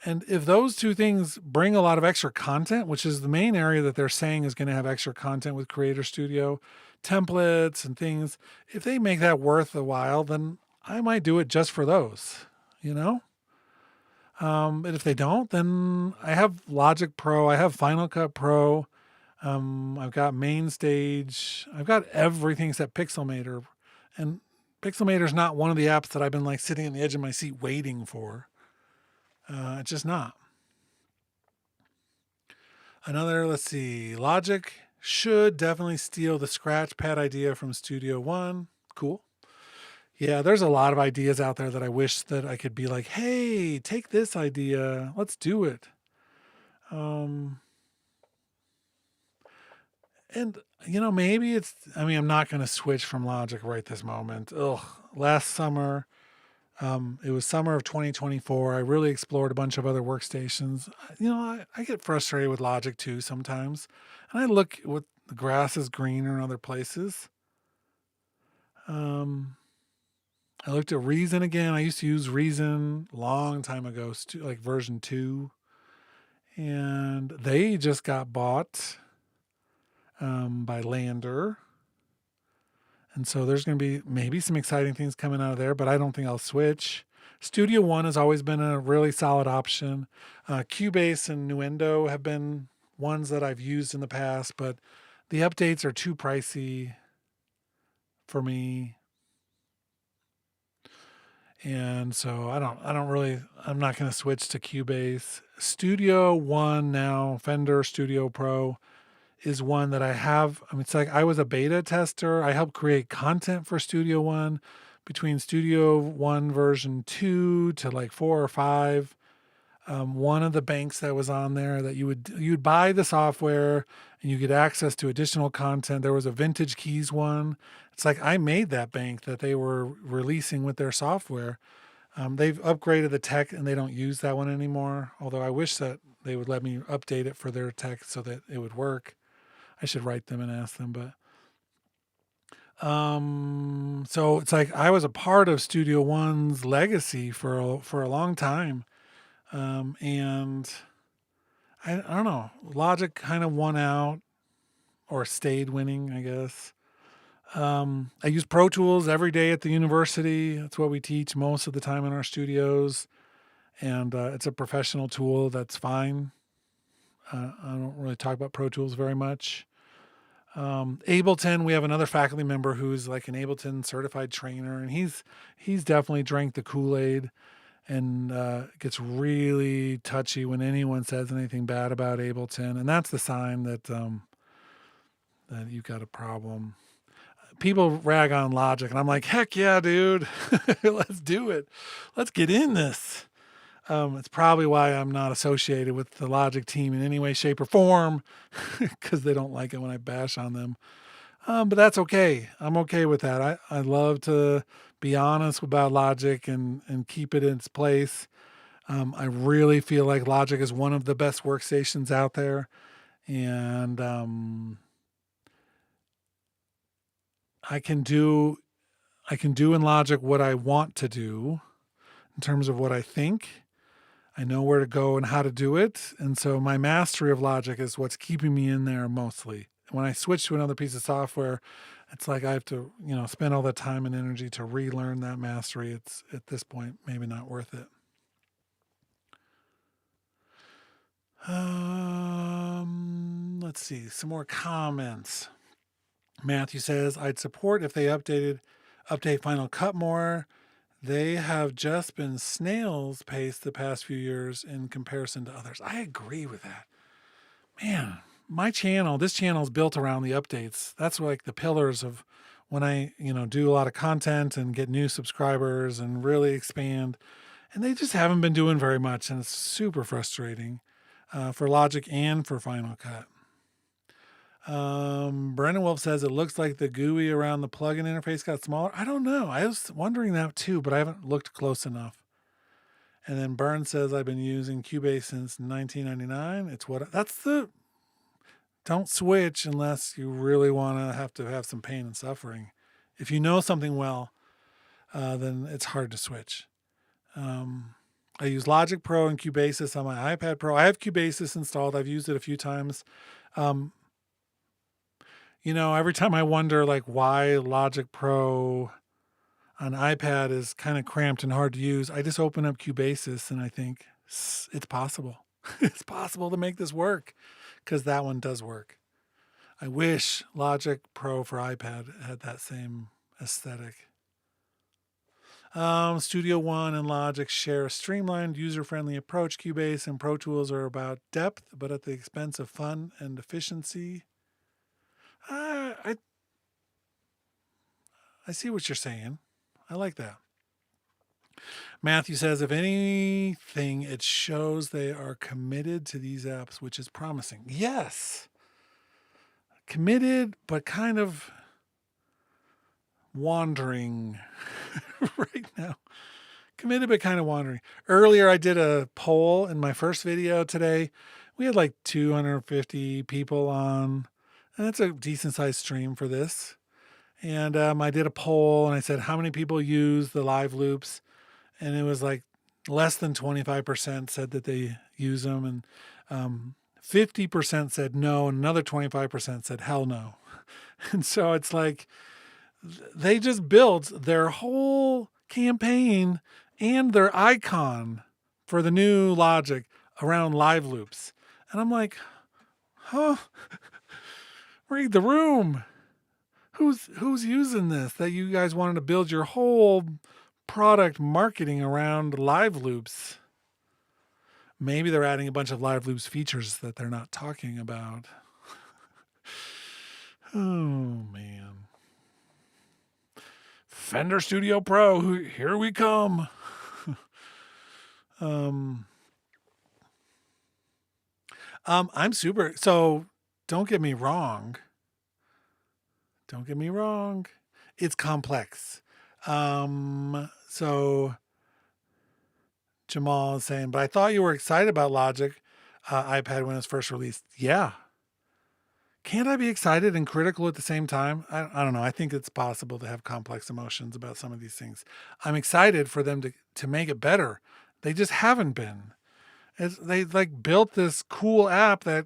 And if those two things bring a lot of extra content, which is the main area that they're saying is going to have extra content with Creator Studio, templates and things, if they make that worth a while, then I might do it just for those, you know? But if they don't, then I have Logic Pro, I have Final Cut Pro, I've got MainStage, I've got everything except Pixelmator. And Pixelmator's not one of the apps that I've been like sitting on the edge of my seat waiting for. It's just not. Let's see. Logic should definitely steal the scratch pad idea from Studio One. Cool. Yeah, there's a lot of ideas out there that I wish that I could be like, hey, take this idea. Let's do it. And, maybe I'm not going to switch from Logic right this moment. Last summer, it was summer of 2024. I really explored a bunch of other workstations. I get frustrated with Logic too sometimes. And I look what the grass is greener in other places. I looked at Reason again. I used to use Reason a long time ago, like version 2. And they just got bought by Lander. And so there's going to be maybe some exciting things coming out of there, but I don't think I'll switch. Studio One has always been a really solid option. Cubase and Nuendo have been ones that I've used in the past, but the updates are too pricey for me. And so I'm not going to switch to Cubase. Studio One now, Fender Studio Pro, is one that I have. It's like I was a beta tester. I helped create content for Studio One between Studio One version 2 to like 4 or 5. One of the banks that was on there that you'd buy the software and you get access to additional content. There was a Vintage Keys one. It's like I made that bank that they were releasing with their software. They've upgraded the tech and they don't use that one anymore. Although I wish that they would let me update it for their tech so that it would work. I should write them and ask them, but so it's like I was a part of Studio One's legacy for a long time. And I don't know, Logic kind of won out or stayed winning, I guess. I use Pro Tools every day at the university. That's what we teach most of the time in our studios. And it's a professional tool that's fine. I don't really talk about Pro Tools very much. Ableton, we have another faculty member who's like an Ableton certified trainer, and he's definitely drank the Kool-Aid and gets really touchy when anyone says anything bad about Ableton, and that's the sign that that you've got a problem. People rag on Logic, and I'm like, heck yeah, dude, let's do it. Let's get in this. It's probably why I'm not associated with the Logic team in any way, shape, or form, because they don't like it when I bash on them. But that's okay. I'm okay with that. I love to be honest about Logic and keep it in its place. I really feel like Logic is one of the best workstations out there. And I can do in Logic what I want to do in terms of what I think. I know where to go and how to do it. And so my mastery of Logic is what's keeping me in there mostly. When I switch to another piece of software, it's like I have to, spend all the time and energy to relearn that mastery. It's at this point maybe not worth it. Let's see, some more comments. Matthew says, I'd support if they update Final Cut more. They have just been snail's pace the past few years in comparison to others. I agree with that. Man, this channel is built around the updates. That's like the pillars of when I, do a lot of content and get new subscribers and really expand. And they just haven't been doing very much. And it's super frustrating for Logic and for Final Cut. Brendan Wolf says it looks like the GUI around the plugin interface got smaller. I don't know. I was wondering that too, but I haven't looked close enough. And then Burns says I've been using Cubase since 1999. Don't switch unless you really want to have some pain and suffering. If you know something well, then it's hard to switch. I use Logic Pro and Cubasis on my iPad Pro. I have Cubasis installed. I've used it a few times. Every time I wonder why Logic Pro on iPad is kind of cramped and hard to use, I just open up Cubasis and I think it's possible. It's possible to make this work because that one does work. I wish Logic Pro for iPad had that same aesthetic. Studio One and Logic share a streamlined, user-friendly approach. Cubase and Pro Tools are about depth, but at the expense of fun and efficiency. I see what you're saying. I like that. Matthew says, if anything, it shows they are committed to these apps, which is promising. Yes. Committed, but kind of wandering right now. Committed, but kind of wandering. Earlier, I did a poll in my first video today. We had 250 people on, and it's a decent sized stream for this. And I did a poll and I said, how many people use the live loops? And it was less than 25% said that they use them. And 50% said no. And another 25% said hell no. And so it's they just built their whole campaign and their icon for the new Logic around live loops. And I'm like, huh? Read the room. Who's using this? That you guys wanted to build your whole product marketing around live loops. Maybe they're adding a bunch of live loops features that they're not talking about. Oh man. Fender Studio Pro, here we come. I'm super, so don't get me wrong. It's complex. So Jamal is saying, but I thought you were excited about Logic iPad when it was first released. Yeah. Can't I be excited and critical at the same time? I don't know. I think it's possible to have complex emotions about some of these things. I'm excited for them to make it better. They just haven't been. They built this cool app that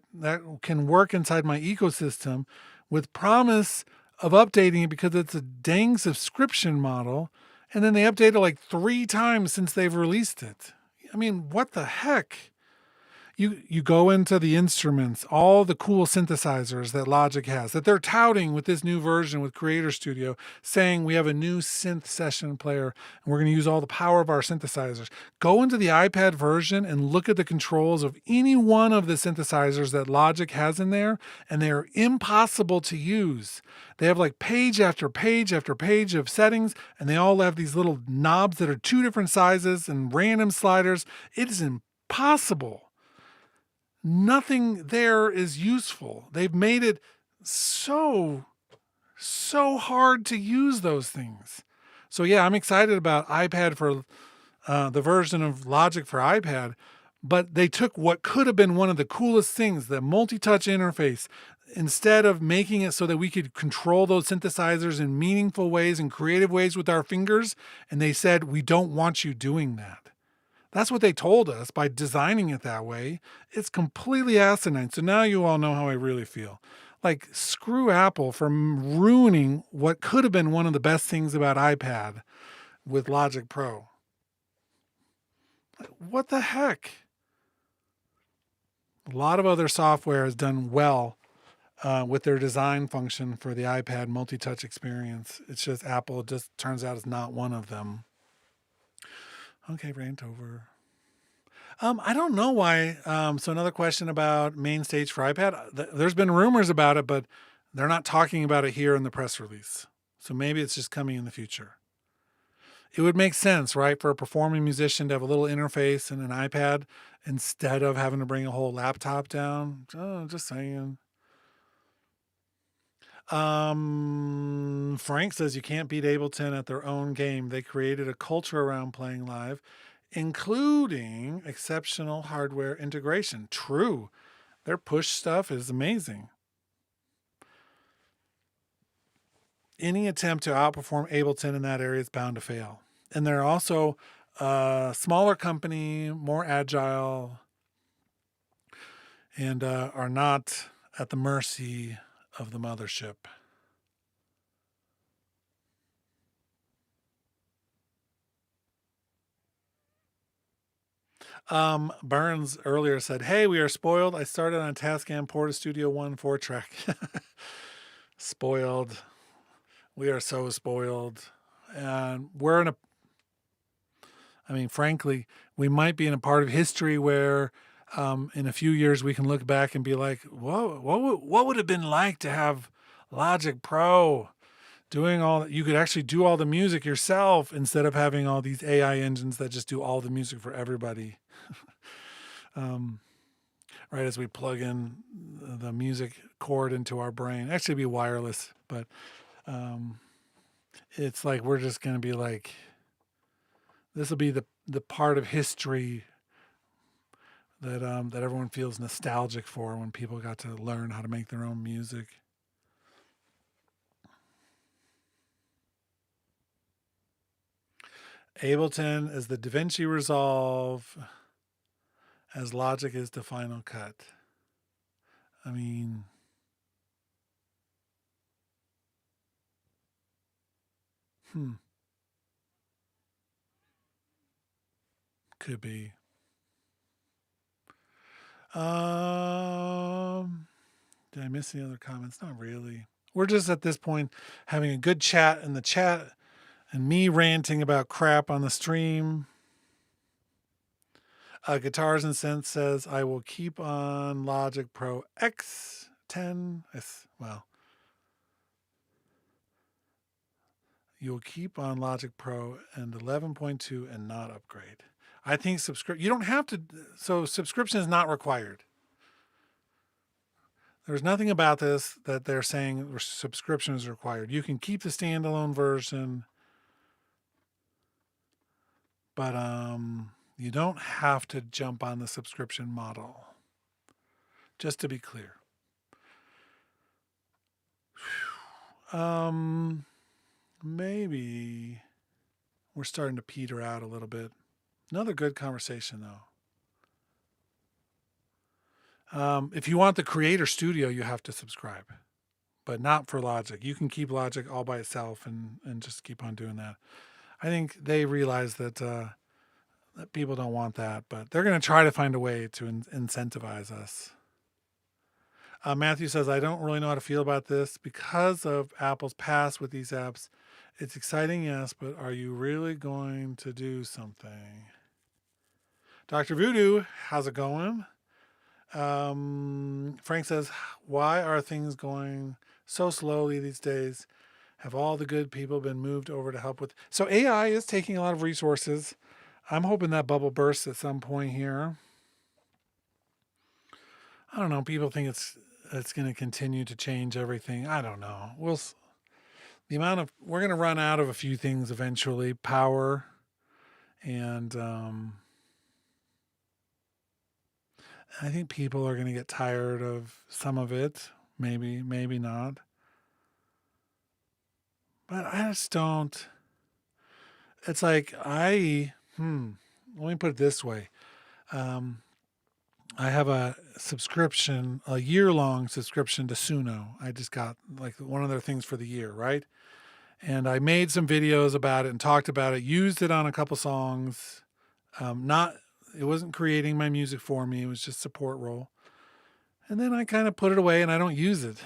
can work inside my ecosystem with promise of updating it because it's a dang subscription model. And then they updated 3 times since they've released it. I mean, what the heck? You go into the instruments, all the cool synthesizers that Logic has, that they're touting with this new version with Creator Studio, saying we have a new synth session player and we're going to use all the power of our synthesizers. Go into the iPad version and look at the controls of any one of the synthesizers that Logic has in there, and they're impossible to use. They have like page after page after page of settings, and they all have these little knobs that are two different sizes and random sliders. It is impossible. Nothing there is useful. They've made it so hard to use those things. So yeah, I'm excited about iPad for the version of Logic for iPad, but they took what could have been one of the coolest things, the multi-touch interface, instead of making it so that we could control those synthesizers in meaningful ways and creative ways with our fingers, and they said, we don't want you doing that. That's what they told us by designing it that way. It's completely asinine. So now you all know how I really feel. Like, screw Apple for ruining what could have been one of the best things about iPad with Logic Pro. What the heck? A lot of other software has done well with their design function for the iPad multi-touch experience. It's just Apple just turns out is not one of them. Okay, rant over. I don't know why. So another question about main stage for iPad. There's been rumors about it, but they're not talking about it here in the press release. So maybe it's just coming in the future. It would make sense, right, for a performing musician to have a little interface and an iPad instead of having to bring a whole laptop down. Oh, just saying. Frank says you can't beat Ableton at their own game. They created a culture around playing live, including exceptional hardware integration. True. Their push stuff is amazing. Any attempt to outperform Ableton in that area is bound to fail. And they're also a smaller company, more agile, and are not at the mercy of the mothership. Burns earlier said, hey, we are spoiled. I started on a Tascam Porta Studio 1 4-track. Spoiled. We are so spoiled. And we're in frankly, we might be in a part of history where in a few years we can look back and be like, whoa, what would it have been like to have Logic Pro doing all that? You could actually do all the music yourself instead of having all these AI engines that just do all the music for everybody. Right as we plug in the music cord into our brain. Actually, it'd be wireless, but it's like we're just going to be like, this will be the part of history that that everyone feels nostalgic for when people got to learn how to make their own music. Ableton is the DaVinci Resolve, as Logic is the Final Cut. I mean, could be. Did I miss any other comments? Not really. We're just at this point having a good chat in the chat and me ranting about crap on the stream. Guitars and Synth says, I will keep on Logic Pro X10. Well, you'll keep on Logic Pro and 11.2 and not upgrade. I think you don't have to. So subscription is not required. There's nothing about this that they're saying subscription is required. You can keep the standalone version, but you don't have to jump on the subscription model. Just to be clear. Maybe we're starting to peter out a little bit. Another good conversation, though. If you want the Creator Studio, you have to subscribe, but not for Logic. You can keep Logic all by itself and just keep on doing that. I think they realize that People don't want that, but they're going to try to find a way to incentivize us. Matthew says, I don't really know how to feel about this because of Apple's past with these apps. It's exciting, yes, but are you really going to do something? Dr. Voodoo, how's it going? Frank says, why are things going so slowly these days? Have all the good people been moved over to help with? So AI is taking a lot of resources. I'm hoping that bubble bursts at some point here. I don't know. People think it's going to continue to change everything. I don't know. We're going to run out of a few things eventually. Power and I think people are going to get tired of some of it. Maybe not. But I just don't. It's like let me put it this way. I have a subscription, a year-long subscription to Suno. I just got like one of their things for the year, right? And I made some videos about it and talked about it, used it on a couple songs. It wasn't creating my music for me. It was just support role. And then I kind of put it away and I don't use it.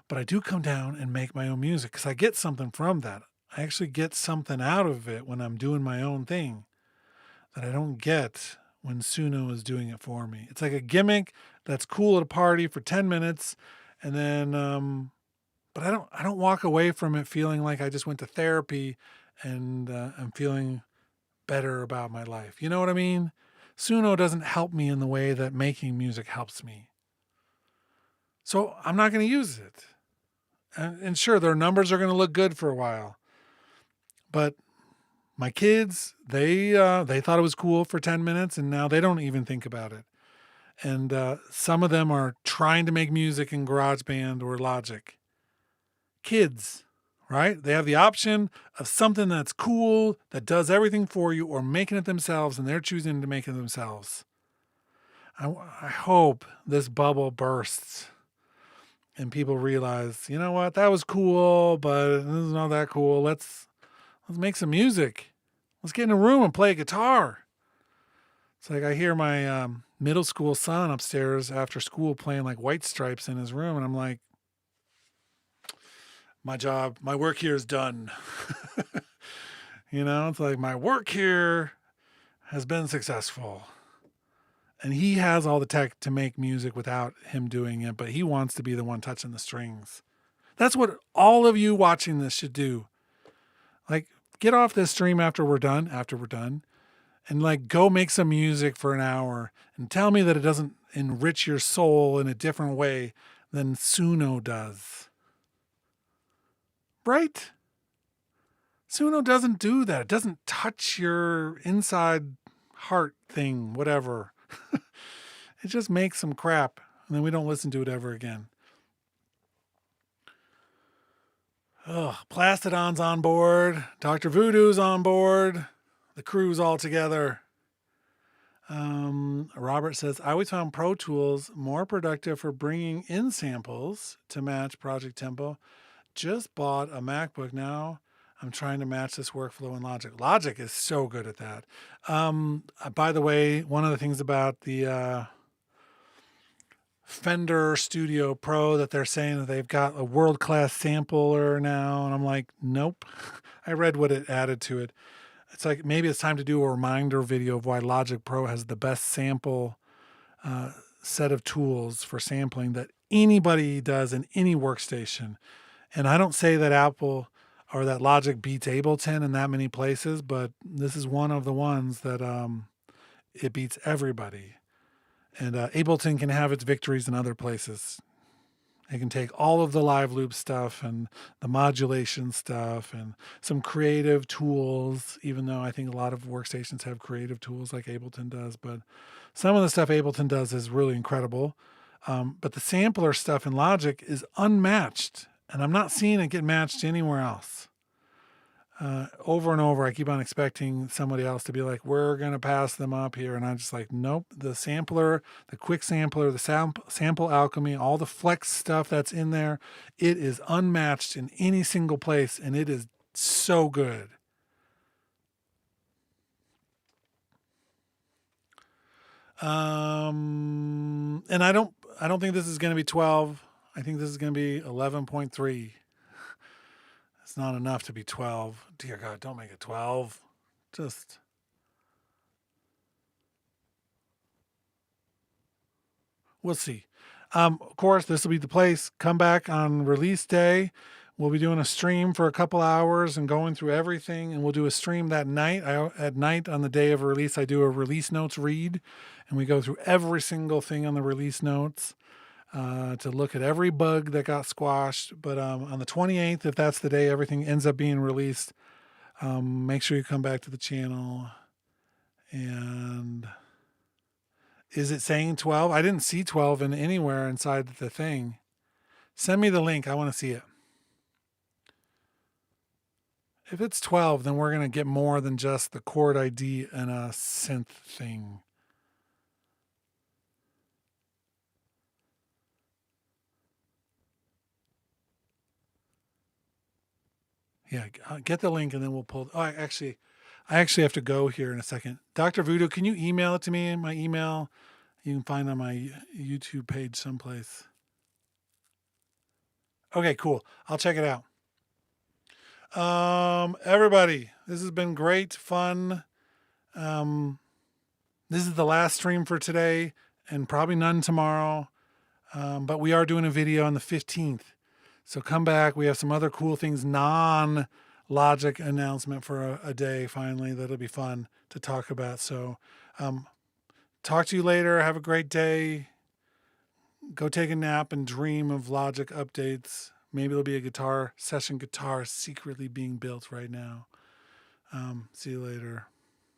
But I do come down and make my own music because I get something from that. I actually get something out of it when I'm doing my own thing that I don't get when Suno is doing it for me. It's like a gimmick that's cool at a party for 10 minutes. And then, but I don't walk away from it feeling like I just went to therapy and I'm feeling better about my life. You know what I mean? Suno doesn't help me in the way that making music helps me. So I'm not going to use it. And sure, their numbers are going to look good for a while. But my kids, they thought it was cool for 10 minutes and now they don't even think about it. And some of them are trying to make music in GarageBand or Logic. Kids, right? They have the option of something that's cool, that does everything for you, or making it themselves, and they're choosing to make it themselves. I hope this bubble bursts and people realize, you know what, that was cool, but this is not that cool. Let's make some music. Let's get in a room and play a guitar. It's like I hear my middle school son upstairs after school playing like White Stripes in his room, and I'm like, my work here is done. It's like my work here has been successful. And he has all the tech to make music without him doing it, but he wants to be the one touching the strings. That's what all of you watching this should do. Like, get off this stream after we're done, and like go make some music for an hour and tell me that it doesn't enrich your soul in a different way than Suno does. Right? Suno doesn't do that. It doesn't touch your inside heart thing, whatever. It just makes some crap, and then we don't listen to it ever again. Plastidon's on board. Dr. Voodoo's on board. The crew's all together. Robert says, I always found Pro Tools more productive for bringing in samples to match project tempo. Just bought a MacBook now. I'm trying to match this workflow in Logic. Logic is so good at that. By the way, one of the things about the Fender Studio Pro that they're saying that they've got a world-class sampler now. And I'm like, nope. I read what it added to it. It's like maybe it's time to do a reminder video of why Logic Pro has the best sample set of tools for sampling that anybody does in any workstation. And I don't say that Apple or that Logic beats Ableton in that many places, but this is one of the ones that it beats everybody. And Ableton can have its victories in other places. It can take all of the live loop stuff and the modulation stuff and some creative tools, even though I think a lot of workstations have creative tools like Ableton does. But some of the stuff Ableton does is really incredible. But the sampler stuff in Logic is unmatched. And I'm not seeing it get matched anywhere else. Over and over, I keep on expecting somebody else to be like, we're going to pass them up here. And I'm just like, nope, the sampler, the quick sampler, the sample alchemy, all the flex stuff that's in there, it is unmatched in any single place. And it is so good. And I don't think this is going to be 12. I think this is going to be 11.3. It's not enough to be 12. Dear God, don't make it 12. Just we'll see. Of course, this will be the place. Come back on release day. We'll be doing a stream for a couple hours and going through everything, and we'll do a stream that night. At night on the day of release, I do a release notes read, and we go through every single thing on the release notes to look at every bug that got squashed. But on the 28th, if that's the day everything ends up being released, make sure you come back to the channel. And is it saying 12? I didn't see 12 in anywhere inside the thing. Send me the link. I want to see it. If it's 12, then we're going to get more than just the chord ID and a synth thing. Yeah, get the link and then we'll pull. Oh, I actually have to go here in a second. Dr. Voodoo, can you email it to me? My email you can find on my YouTube page someplace. Okay, cool. I'll check it out. Everybody, this has been great fun. This is the last stream for today and probably none tomorrow. But we are doing a video on the 15th. So come back. We have some other cool things, non-Logic announcement for a day finally. That'll be fun to talk about. So talk to you later. Have a great day. Go take a nap and dream of Logic updates. Maybe there'll be a session guitar secretly being built right now. See you later.